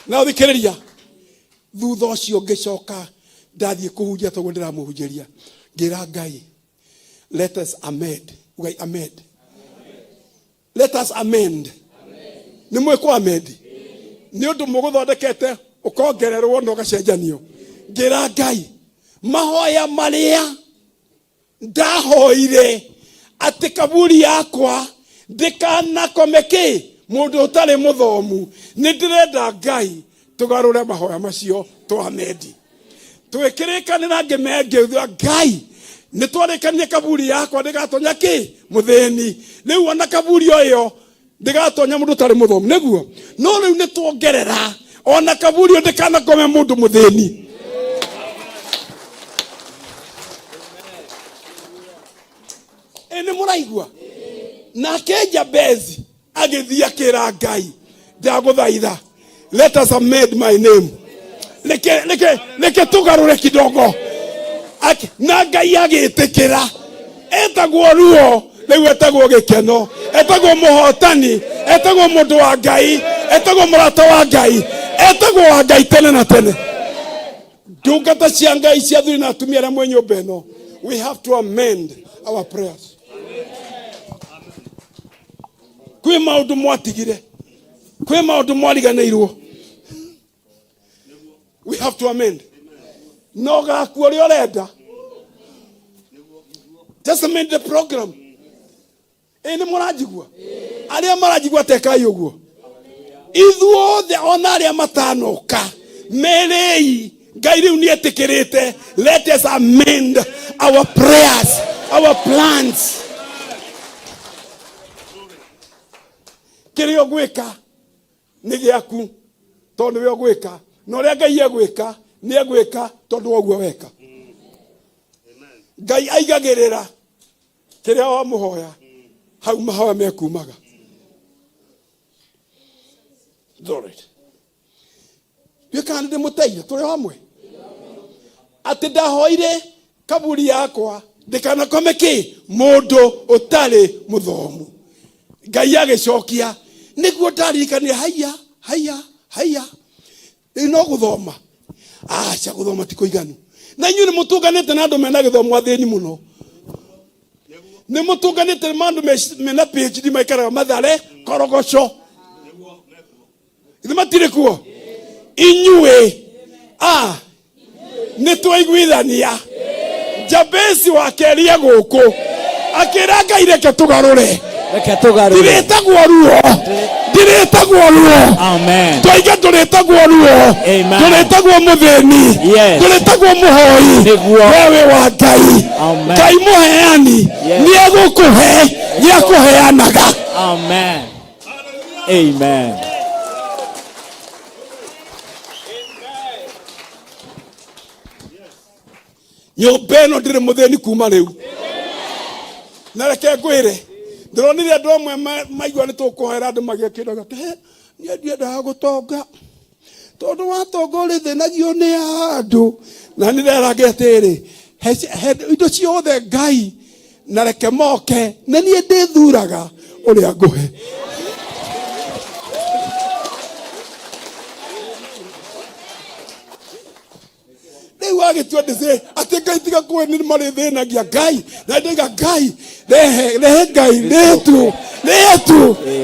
na thikĩrĩria thutha ũcio ngĩcoka ndathiĩ kũhunjia tondũ ndĩramũhunjĩria ngĩra Ngai let us amend ugai amend let us amend nĩ mwĩkwo amend nĩ ũndũ mũgũthondekete ũkongererwo na ũgacenjanio ngĩra Ngai mahoya marĩa ndahoire atĩ kaburi yakwa ndĩkanakome kĩ mũndũ ũtarĩ mũthomu nĩ ndĩrenda Ngai tũgarũre mahoya macio twamendi twĩkĩrĩkanĩra ngĩmengĩthua Ngai nĩ twarĩkanie kaburi yakwa ndĩgatonya kĩ mũthĩni rĩu ona kaburi ĩyo ndĩgatonya mũndũ ũtarĩ mũthomu nĩguo no rĩu nĩ tuongerera ona kaburi ndekana kome mundu muthini. Ene muraigua na keja bezi agithia kira Ngai ndaguthaitha, let us amend my name, leke tugarure kidogo. Na Ngai agitikira etagwo ruo, riu etagwo gikeno, etagwo muhotani, etagwo mundu wa Ngai, etagwo murata wa Ngai, etagwo wa Ngai tene na tene. Ndungata cia Ngai cia thuri na atumia aria mwe nyumba ino, we have to amend our prayers. Kwi maundu mwatigire, kwi maundu mwariganirwo, we have to amend. No gaku uri orenda, just amend the program. Ene murajigwa aria marajigwa tekai uguo ithuothe ona aria matanoka merei Ngai riu ni etikirite. Let us amend our prayers, our plans. Kirio gwika ni giaku tondu we gwika, no ria Ngai egwika ni egwika tondu oguo weka. Ngai aigagirira kiria wa muhoya hau mahoya mekumaga. Dorit wikande muteire turi hamwe ati ndahoire kaburi yakwa ndikana komeki mundu utari muthomu. Ngai agicokia niguo ndarikania haya ino guthoma acha guthoma tikuiganu na inyu ni mutunganite na andu mena githomo athini muno, ni mutunganite mandu mena PhD maikaraga Mathare Korogoco matire kuo. Inyue ni twaiguithania Jabesi wa keria guku akira Ngai reke tugarure, ndiretagwo ruo, amen. Twiga ndiretagwo ruo, ndiretagwo muthini, ndiretagwo muhoi, wewe wa Ngai, Ngai muheani ni egukuhe, ni akuheanaga. Amen, amen. Nyumba ino ndiri muthini kuma riu, na reke ngwire ndironire andu amwe maigua ni tukuhera andu magiakiraga ni ndiendaga gutonga tondu watonga uri thinagio ni andu, na nirerage atiri indo ciothe Ngai na reke moke na nie ndithuraga uria nguhe. Riu agitua ndise ati Ngai tiga kuwe ni mari thinagia Ngai na ndiga Ngai rehe Ngai letu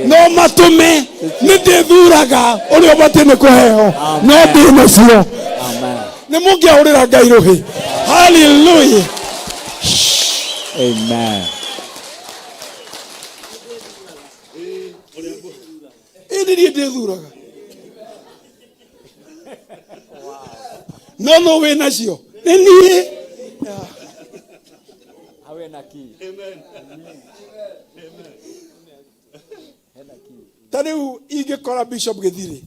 no matume ni ndithuraga uria batine kuheo no ndinacio. Amen. Ni mungiaurira Ngai ruhi. Hallelujah. Amen. Ini ndithuraga no we nacio ni awe na ki. Amen. Tariu ingikora Bishop Githiri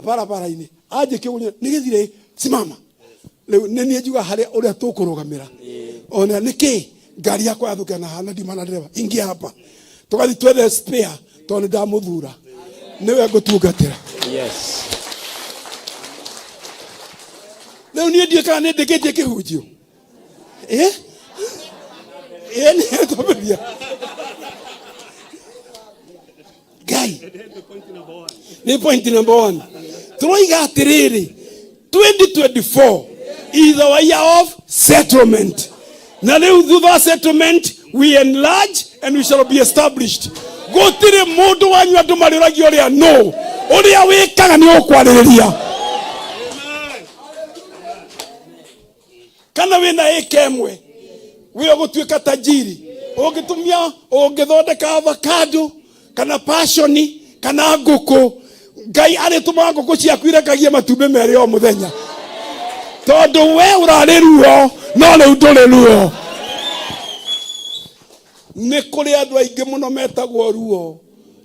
barabara-ini aje kiunya ni Githiri simama leo nini njuga haria uria tukurugamira ona niki ngari yakwa yathukana hana ndimana dereva ingia hapa tugathi twethe spare tondu ndamuthura niwe ngutungatira. Yes. Leo ni ndio kana ndikete kihujio ni tobia Ngai ni point number 1 turoiga atiriri 2024 is the year of settlement. Na leo through settlement we enlarge and we shall be established. Gotire mundu wanyu andu mariragio uria no uria wikaga ni ukwariria kana wina ekemwe we ogutwika tajiri ogitumia ogithondeka avocado kana passion kana nguku Ngai arituma nguku ciaku irekagia matumbe meri o muthenya tondu we urari ruo no riu nduri ruo. Ni kuri andu aingi muno metagwo ruo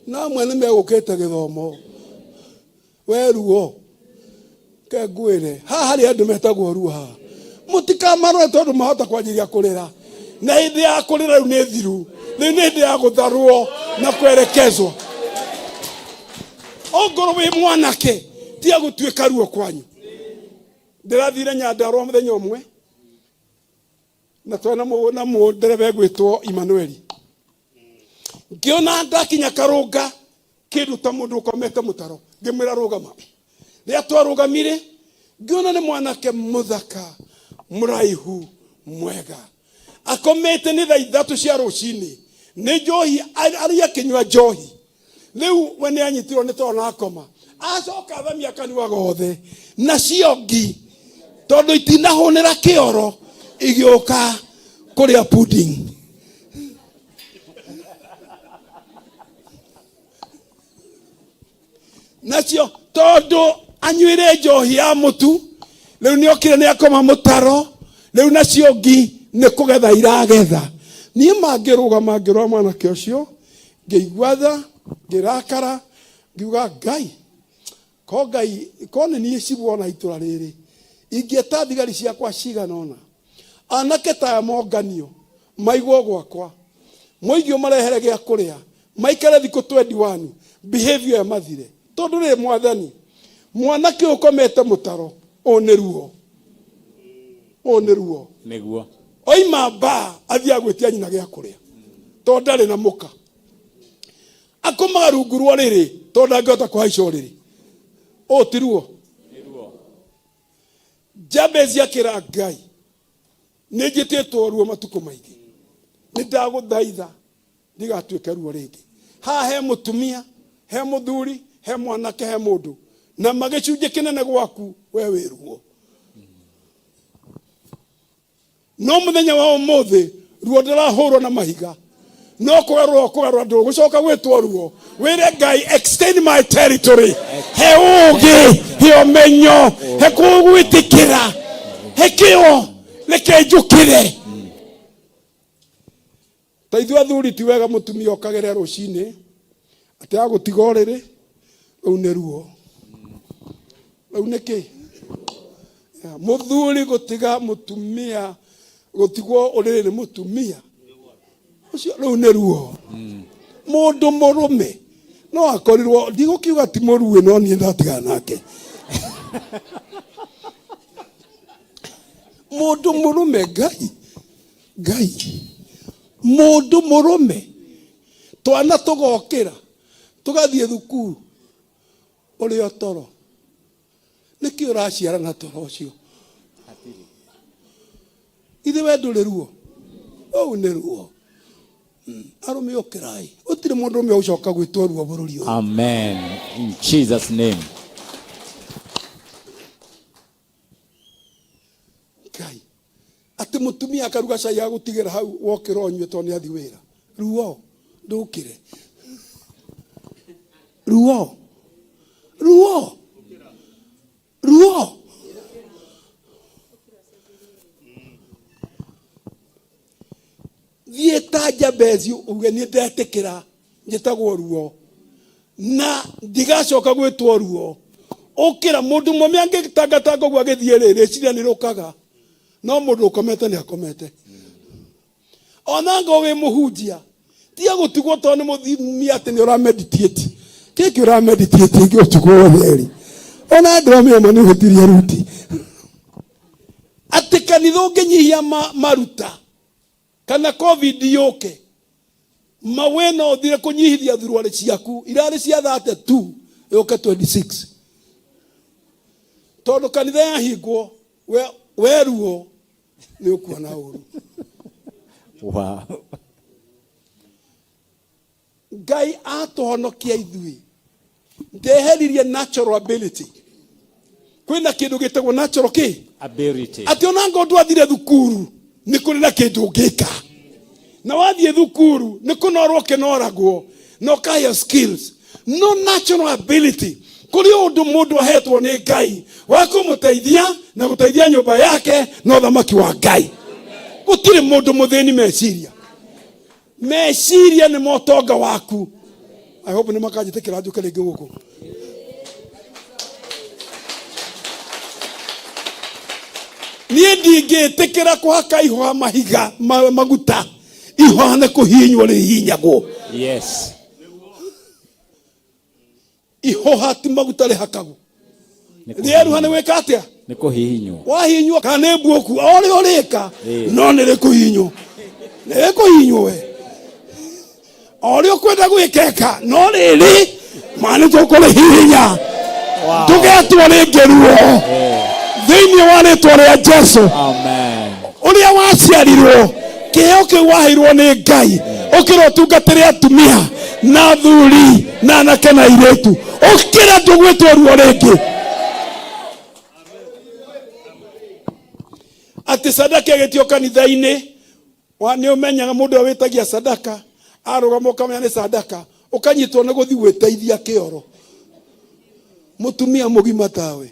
na amwe ni megukite githomo we ruo ke ngwire haha ri andu metagwo ruha mutikamarwe tondu mahota kwanjiria kurira na hindi ya kurira riu ni thiru ni hindi ya gutharwo na kwerekezwa ongoro wi mwanake tia gutuika ruo kwanyu ndirathire Nyandarua muthenya umwe na twana muona nderebe gwitwo Emmanueli ngiona ndakinya karunga kindu ta mundu ukomete mutaro ngimwira rugama ria twarugamire ngiona ni mwanake muthaka muraihu mwega akomete ni thaa 3 cia ruci-ini ni njohi aria kinywa njohi riu we ni anyitirwo ni twana akoma acoka thamia kanua gothe na ciongi tondu itinahunira kioro igioka kuria pudding nacio tondu anywire njohi ya mutu riu ni okire ni akoma mutaro riu nacio ngi ni kugetha iragetha ni mangirugama ngirwa mwanake ucio ngeigua tha ngirakara ngiuga Ngai ko ni cibwona itura riri ingieta thigari ciakwa ciganona anake ta monganio maigwo gwakwa moigio marehere gia kuria maikare thiku 21 behavior ya mathire tondu ri mwathani mwanake ukomete mutaro oniruo niguo oima ba athia gwitia nyina gia kuria tondu ndari na muka akoma rungurwo riri tondu angihota kuhaica riri tiruo Jabez yakira Ngai ni njititwo ruo matuko maingi ni ndaguthaitha ndigatuike ruo ringi ha he mutumia he muthuri he mwanake he mundu na magicunje kinene gwaku we wiruo no muthenya wa umuthi ruo ndirahurwo na mahiga no kugarwa ndu gucoka gwitwo ruo wire Ngai extend my territory he ugi he omenyo he kugwitikira he kio leke njukire taithu athuri ti wega mutumia okagere ruci-ini ati agutiga uriri riu ni ruo riu niki muthuri gutiga mutumia gutigwo uriri ni mutumia ucio riu ni ruo mundu murume no akorirwo ndigukiuga ti muruwe no nie ndatigana nake mundu murume Ngai mundu murume twana tugokira tugathie thukuru uri otoro niki uraciara na toro ucio ithe wendu ri ruo ni ruo arume okirai utire mundu ume ucoka gwitwo ruo bururi uyu amen in Jesus name Ngai ati mutumia akaruga cai ya gutigira hau wokira onywe to ni athi wira ruo ndukire ruo vieta Jabez uge ni ndetikira njitagwo ruo na ndigacoka gwitwo ruo ukira mundu mume angitangataga gwa githie riri ciria ni rukaga no mundu ukomete ni akomete onanga we muhunjia tia gutigwo to ni muthimia ati ni ura meditate kiki ura meditate ngi utigwo theri ona ndrome mani hutiria ruti ati kanitho nginyihia maruta kana covid yoke mawena othire kunyihithia thurwari ciaku irari cia 32 yoke 26 tondu kanitha yahingwo weruo ni ukuona uru wow Ngai atohonokia ithui ndeheririe natural ability kwina kindu gitagwo natural ability ati onanga undu athire thukuru ni kuri na kindu ngika na wathie thukuru ni kunorwo kinoragwo no kaya skills no natural ability kuri undu mundu ahetwo ni Ngai wa kumuteithia na guteithia nyumba yake no thamaki wa Ngai gutire mundu muthini meciria ni motonga waku I hope ni makajitekera njuke ringi guku nie ndingĩtĩkĩra kũhaka ihwa mahiga maguta ihane kũhinywo rĩhinyagwo. Yes. Ihoha ti maguta rĩhakagwo. Rĩeruha nĩ gwĩka atĩa? Nĩ kũhihinywo. Wahinywo kana mbuoku o rĩ ũrĩka no nĩ rĩkũhinywo. Nĩ rĩkũhinywo we. O rĩ ũkwenda gwĩkeka no rĩrĩ mani tũkũrĩhihinya. Tũgetwo rĩngĩ ruo. Thĩinĩ wa rĩtwa rĩa Jesũ. Amen. Ũrĩa waciarirwo kĩheo kĩu waheirwo nĩ Ngai ũkĩra ũtungatĩre atumia na athuri na anake na airĩtu ũkĩra ndũgwĩtwo ruo rĩngĩ. Atĩ sadaka ĩgĩtio kanitha-inĩ nĩ ũmenyaga mũndũ wĩtagia sadaka arũgama ũkamenya nĩ sadaka ũkanyitwo nĩ gũthiĩ gwĩteithia kĩoro. Mũtumia mũgima tawe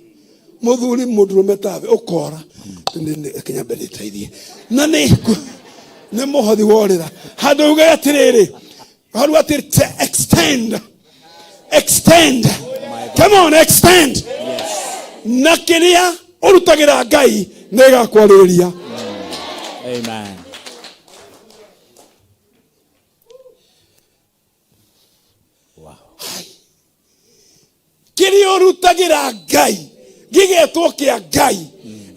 mũthuri mũndũrũme tawe ũkora kinya mbere teithie na nĩ mũhothi worĩra handũ uge atĩrĩrĩ handũ atĩrĩ extend come on extend na kĩrĩa ũrutagĩra Ngai nĩ gakwarĩrĩria. Amen. Wow. Kĩrĩa ũrutagĩra Ngai gĩgetwo kĩa Ngai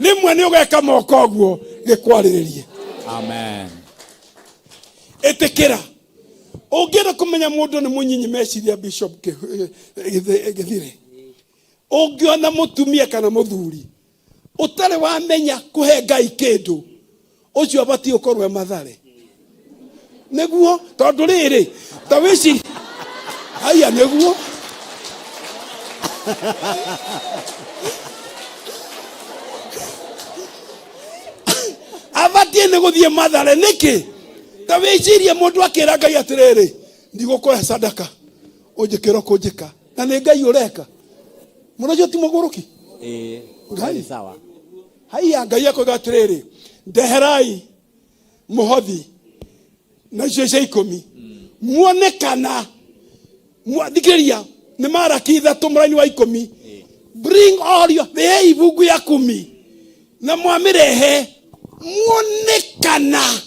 rĩmwe nĩ ũgeka moko ũguo gĩkwarĩrĩrie. Amen. Etekera ũngĩenda kũmenya mũndũ nĩ mũnyinyi meciria Bishop Githiri ũngĩona mũtumia kana mũthuri ũtarĩ wamenya kũhe Ngai kĩndũ ũcio abatie ũkorwo mathare nĩguo tondũ rĩrĩ ta wĩci haya nĩguo abatie nĩ gũthiĩ mathare nĩkĩ ta wĩcirie mũndũ akĩra Ngai atĩrĩrĩ ndigũkũhe sadaka ũnjĩkĩra kũnjĩka na nĩ Ngai ũreka mũrajua ti mũgũrũki Ngai sawa haya Ngai akoiga atĩrĩrĩ ndeherai mũhothi na icio cia 10 muonekana thikĩrĩria nĩ Maraki 3 mũraini wa 10 bring all your the ibungu ya 10 na mwamĩrehe muonekana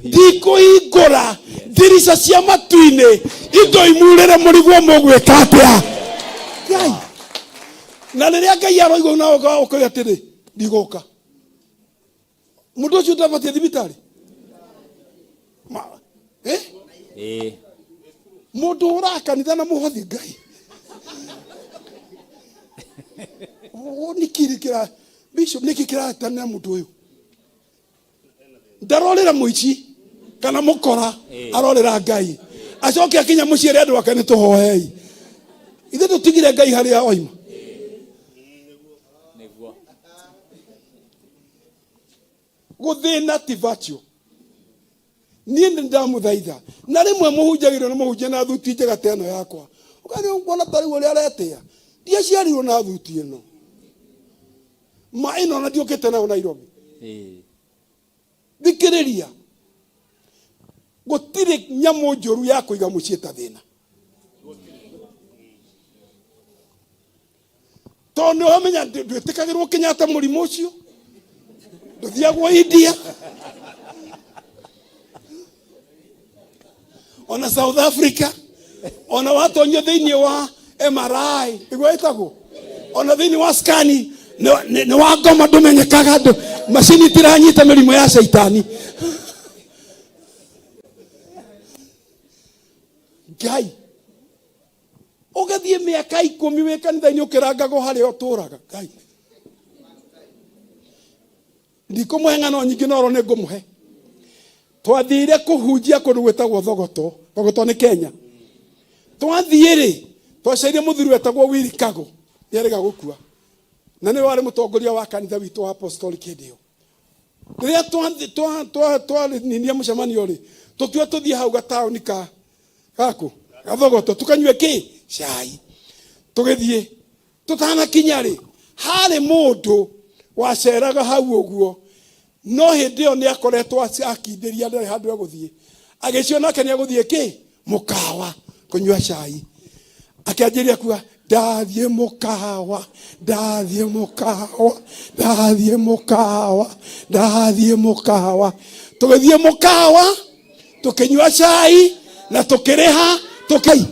ndikũhingũra ndirica cia matu-inĩ indo imurĩre mũrigwo mũgwĩka atĩa Ngai na rĩrĩa Ngai aroigwo na ũkoiga atĩrĩ ndigũka mũndũ ũcio ndabatie thibitarĩ mũndũ ũrakanitha na mũhothi Ngai nikirikira Bishop nikikira tana mũndũ ũyũ ndarorera mũici kana mũkora arorera Ngai acoke akinya mũciere andũ ake nĩ tũhohei ithe tũtigire Ngai harĩa oima gũthĩna ti virtue niĩ nĩ ndamũthaitha na rĩmwe mũhunjagĩrwo na mũhunjia na thuti njega ta ĩno yakwa ũkani ũkuona tarĩ ũrĩa aretĩa ndiaciarirwo na thuti ĩno ma ĩno na ndiũkĩte nayo Nairobi thikĩrĩria gũtirĩ nyamũ njũru ya kũiga mũciĩ ta thĩna tondũ ũmenya ndwĩtĩkagĩrwo Kenyatta mũrimũ ũcio ndũthiagwo India ona South Africa ona watonyo thĩinĩ wa MRI ĩgwe ĩtagwo ona thĩinĩ wa skani nĩ wa ngoma ndũmenyekaga andũ macini tiranyita mĩrimũ ya shaitani Ngai ũgathiĩ mĩaka 10 wĩ kanitha-inĩ ũkĩrangagwo harĩa ũtũraga Ngai ndikũmũhe ng'ano nyingĩ no nĩ ngũmũhe twathire kũhunjia kũndũ gwĩtagwo Thogoto nĩ Kenya twathiĩ-rĩ twacairie mũthuri wetagwo Wirikago nĩarega gũkua na nĩ warĩ mũtongoria wa kanitha witũ wa apostolic hĩndĩ ĩyo rĩrĩa twaninia mũcemanio-rĩ tũkiuga tũthiĩ hau gataũni gakũ Gathogoto tukanyue kĩ cai tũgĩthiĩ tũtanakinya-rĩ harĩ mũndũ waceraga hau ũguo no hĩndĩ ĩyo nĩ akoretwo akindĩria ndarĩ handũ egũthiĩ agĩcio nake nĩ egũthiĩ kĩ mũkawa kũnyua cai akĩanjĩria kuga Ndathie mukawa, ndathie mukawa, ndathie mukawa, ndathie mukawa. Tugithie mukawa, tukinywa chai na tukireha tukai.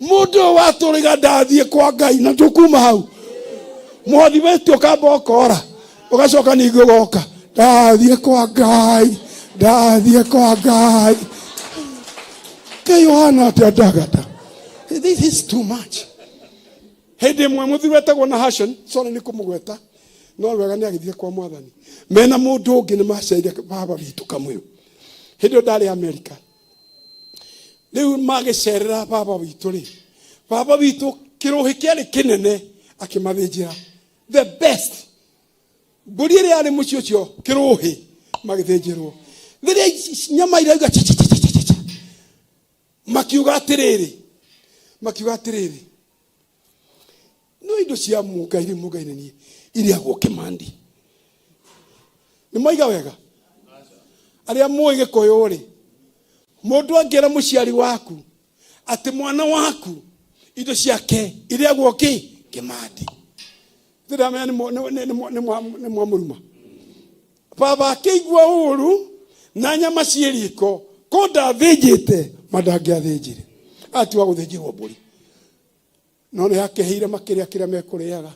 Mundu waturiga ndathie kwa Ngai na tukuma hau. Mwathi wetu ukamba ukora, ugacoka ningi ugoka. Ndathie kwa Ngai, ndathie kwa Ngai. Yohana atadagata. This is too much. Hede mwe muthiri wetagwo na Hashon, sorry ni kumugweta. No wega ni agithie kwa mwathani. Mena mundu ungi ni maceire baba bitu kamwe. Hede ndari America. Riu magicerera baba bitu ri. Baba bitu kiruhi kiari kinene akimathinjira. The best. Mburi iri ari muci ucio kiruhi magithinjirwo. Riria nyama irauga makiuga atiriri no indo cia mugaire ni iriagwo kimandi ni maiga wega aria muige koyori mundu angera muciari waku ati mwana waku indo ciake iriagwo kimandi ndira mena ni mwamuruma baba keigwa uru na nyama ciiriko konda thijite madangi athinjire atiwa guthinjirwo mburi no ni hakehire makiria kiria mekuriaga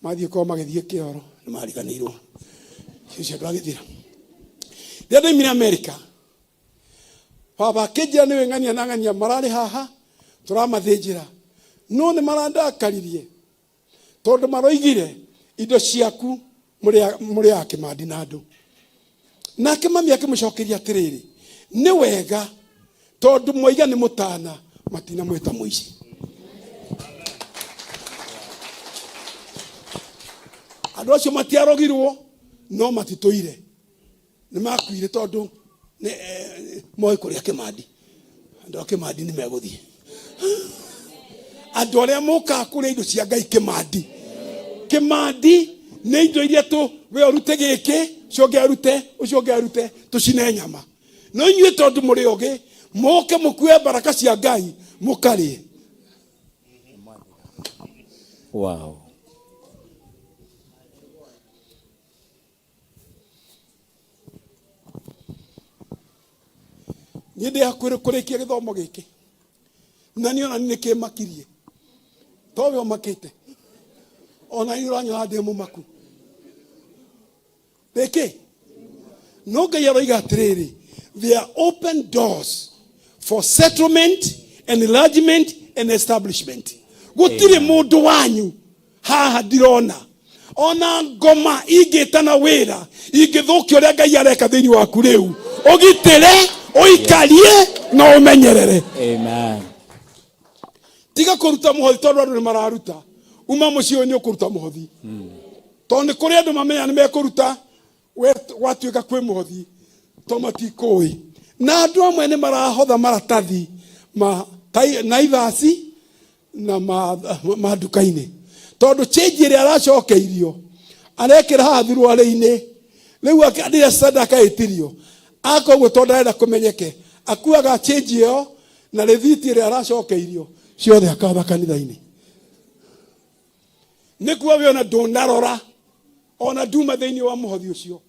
mathie ko magithie kioro ni mariganirwo cio ndagithira ndio mimi America baba kijia ni wengania nangania marari haha turamathinjira no ni marandakaririe tondu maroigire indo ciaku muri yake madinado na kimami akimucokeria atiriri ni wega tondu moiga ni mutana matina mwita muici andu acio matiarogirwo no matitoire ni makuire tondu ni moi kuria kimandi andu kimandi ni meguthie andu aria muka kuria indo cia Ngai kimandi ni indo iria tu we orute giki cionge arute tucine nyama no inyue tondu muri oge moke mukue baraka cia Ngai mukarie. Wow. Nyende yakure kurikia githomo giki na niona ni kimakirie towe omakite ona iranyo ade mumaku beke no Ngai aroiga atiriri there are open doors for settlement and enlargement and establishment. Gutire mundu wanyu haha dirona ona ngoma igitana wira igithukia uria Ngai areka thiini waku riu ugitire uikarie na umenyerere. Amen. Tiga kuruta muhothi tondu andu ni mararuta uma mucio ni ukuruta muhothi tondu kuri andu mamenya ni mekuruta watuika kwi muhothi tomati koi na andu amwe ni marahotha maratathi na ithasi na maduka-ini tondu change iri aracokeirio arekira haha thirwari-ini riu akadira sadaka itirio akogwo tondu arenda kumenyeke akuaga change iyo na rethiti iri aracokeirio ciothe akatha kanitha-ini nikuwa we ona ndunarora ona nduma thiini wa muhothi ucio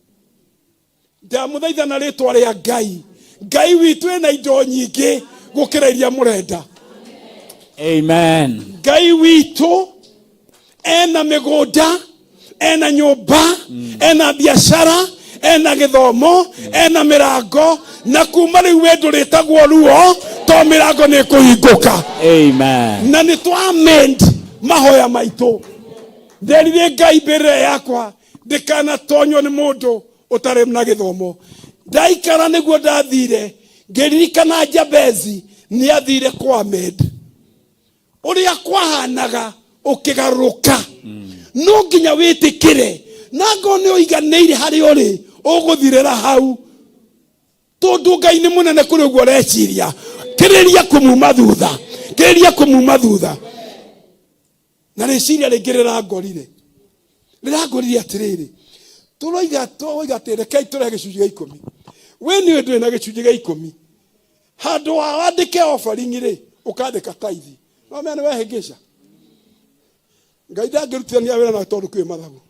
ndamuthaitha na ritwa ria Ngai witu ena indo nyingi gukira iria murenda. Amen. Ngai witu ena migunda ena nyumba ena biashara ena githomo ena mirango na kuma riu wendu ritagwo ruo to mirango ni kuhinguka. Amen. Na ni twamend mahoya maitu nderire Ngai mbere yakwa ndikana tonyo ni mundu utare na githomo ndaikara niguo ndathire ngiririkana Jabezi ni athire kwa med uria kwahanaga ukigaruka no nginya witikire nago ni uiganeire hari uri uguthirira hau tondu Ngai ni munene kuri uguo reciria kiriria kumuma thutha na reciria ringirira ngorire atiriri turoiga tereka iture gicunji gia 10 we ni ndu na gicunji gia 10 handu wa wandike offering ri ukandika tithe no mena we hengesha Ngai ndangirutithania wĩra na tondu kwĩ mathabu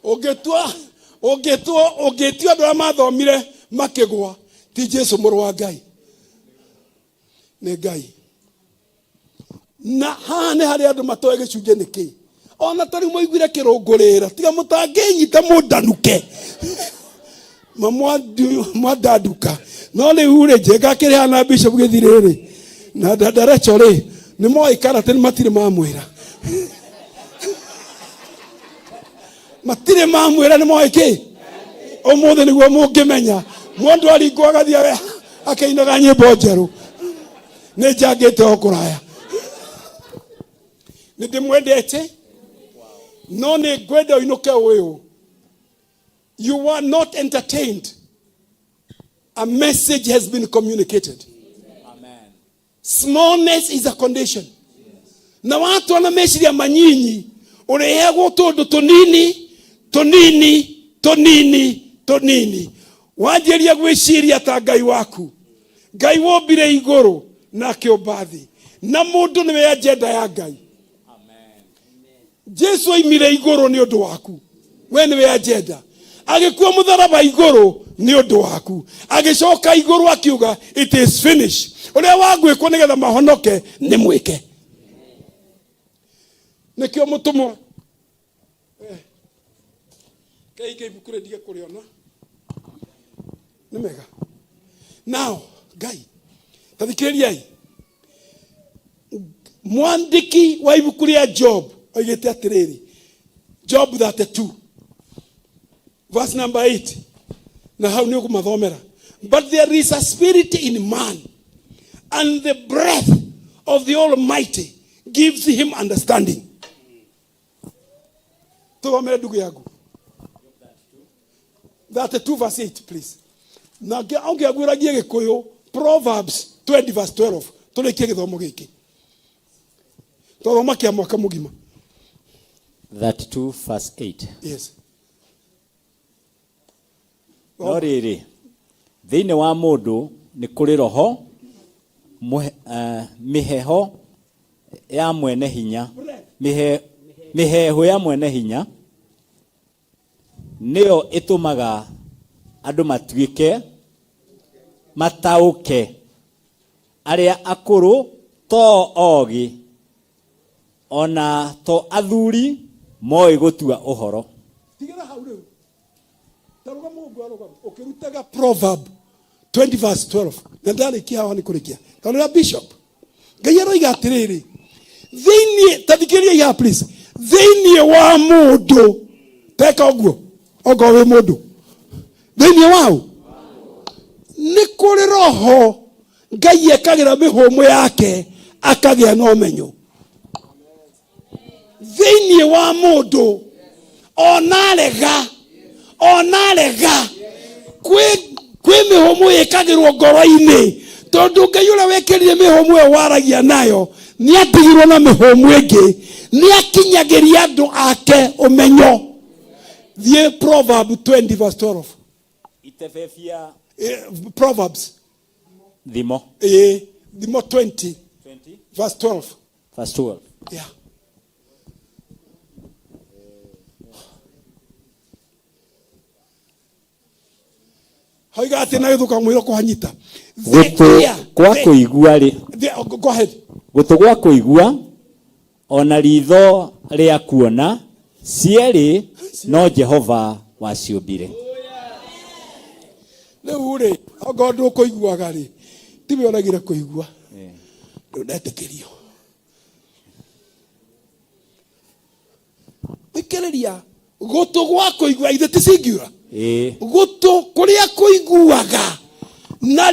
ũngĩtua andũ arĩa mathomire makĩgwa ti Jesu mũrũ wa Ngai nĩ Ngai na haha nĩ harĩ andũ matoe gĩcunjĩ nĩkĩ ona tarĩ mũiguire kĩrũngũrĩra tiga mũtangĩnyita mũndanuke mwandanduka no rĩu rĩ njenga kĩrĩa na Bishop Githiri rĩ na ndarecho rĩ nĩ moĩ karate nĩ matirĩ mamwĩra matire mamwĩra nĩ moĩ kĩ ũmũthĩ nĩguo mũngĩmenya mũndũ aringwo agathiĩ akĩinaga nyĩmbo njerũ nĩ njangĩte o kũraya nĩ ndĩmwendete no nĩ ngwenda ũinũke ũyũ you are not entertained a message has been communicated. Amen. Smallness is a condition. Na watu wana meciria manyinyi ũrehagwo tũndũ tũnini wanjĩria gwĩciria ta Ngai waku Ngai wombire igũrũ na akĩũmba thĩ na mũndũ nĩwe agenda ya Ngai. Amen. Jesu oimire igũrũ nĩ ũndũ waku we nĩwe agenda agĩkua mũtharaba igũrũ nĩ ũndũ waku agĩcoka igũrũ akiuga it is finished ũrĩa wagwĩkwo nĩgetha mahonoke nĩ mwĩke nĩkĩo mũtũmwo Kei bukure ndige kuriona nĩ mega now Ngai tathikĩrĩriai mwandĩki wa ibuku rĩa Job oigĩte atĩrĩrĩ Job 32 verse number 8 na hau nĩ ũkũmathomera but there is a spirit in man and the breath of the Almighty gives him understanding. Tuomere ndugu yangu 32 verse 8 please. Na ũngĩagwĩragie Gĩkũyũ Proverbs 20 verse 12 tũrĩkie gĩthomo gĩkĩ tũthoma kĩa mwaka mũgima 32 verse 8. Yes. No rĩrĩ thĩinĩ wa mũndũ nĩ kũrĩ roho mĩheho ya mwene hinya mĩheho ya mwene hinya nĩyo ĩtũmaga andũ matuĩke mataũke arĩa akũrũ to ogĩ ona to athuri moĩ gũtua ũhoro. Tigĩra hau rĩu taruga mũndũ aruga ũkĩrutaga Proverb 20 verse 12 na ndarĩkia haha nĩ kũrĩkia taruga Bishop Ngai aroiga atĩrĩrĩ thĩinĩ tathikĩrĩria ya please thĩinĩ wa mũndũ teka ũguo ogo wĩ mũndũ thĩinĩ wao nĩ kũrĩ roho Ngai ekagĩra mĩhũmũ yake akagĩa na ũmenyo thĩinĩ wa mũndũ onarega kwĩ mĩhũmũ ĩkagĩrwo ngoro-inĩ tondũ Ngai ũrĩa wekĩrire mĩhũmũ ĩyo waragia nayo nĩ atigirwo na mĩhũmũ ĩngĩ nĩ akinyagĩria andũ ake ũmenyo. The Proverb 20 verse 12. Itefefia Proverbs. Dhimo 20 verse 12. Verse 12. Yeah. Haiga atena yuthuka mwiro kuhanyita. Kwa kuigua ri. Go ahead. Gutu gwa kuigua ona ritho ria kuona cierĩ no Jehova waciũmbire. Rĩu rĩ anga ndũ kũiguaga rĩ tiwe ũragire kũigua ndetĩkĩrio thikĩrĩria gũtũ gwa kũigua ithe ti singular gũtũ kũrĩa kũiguaga na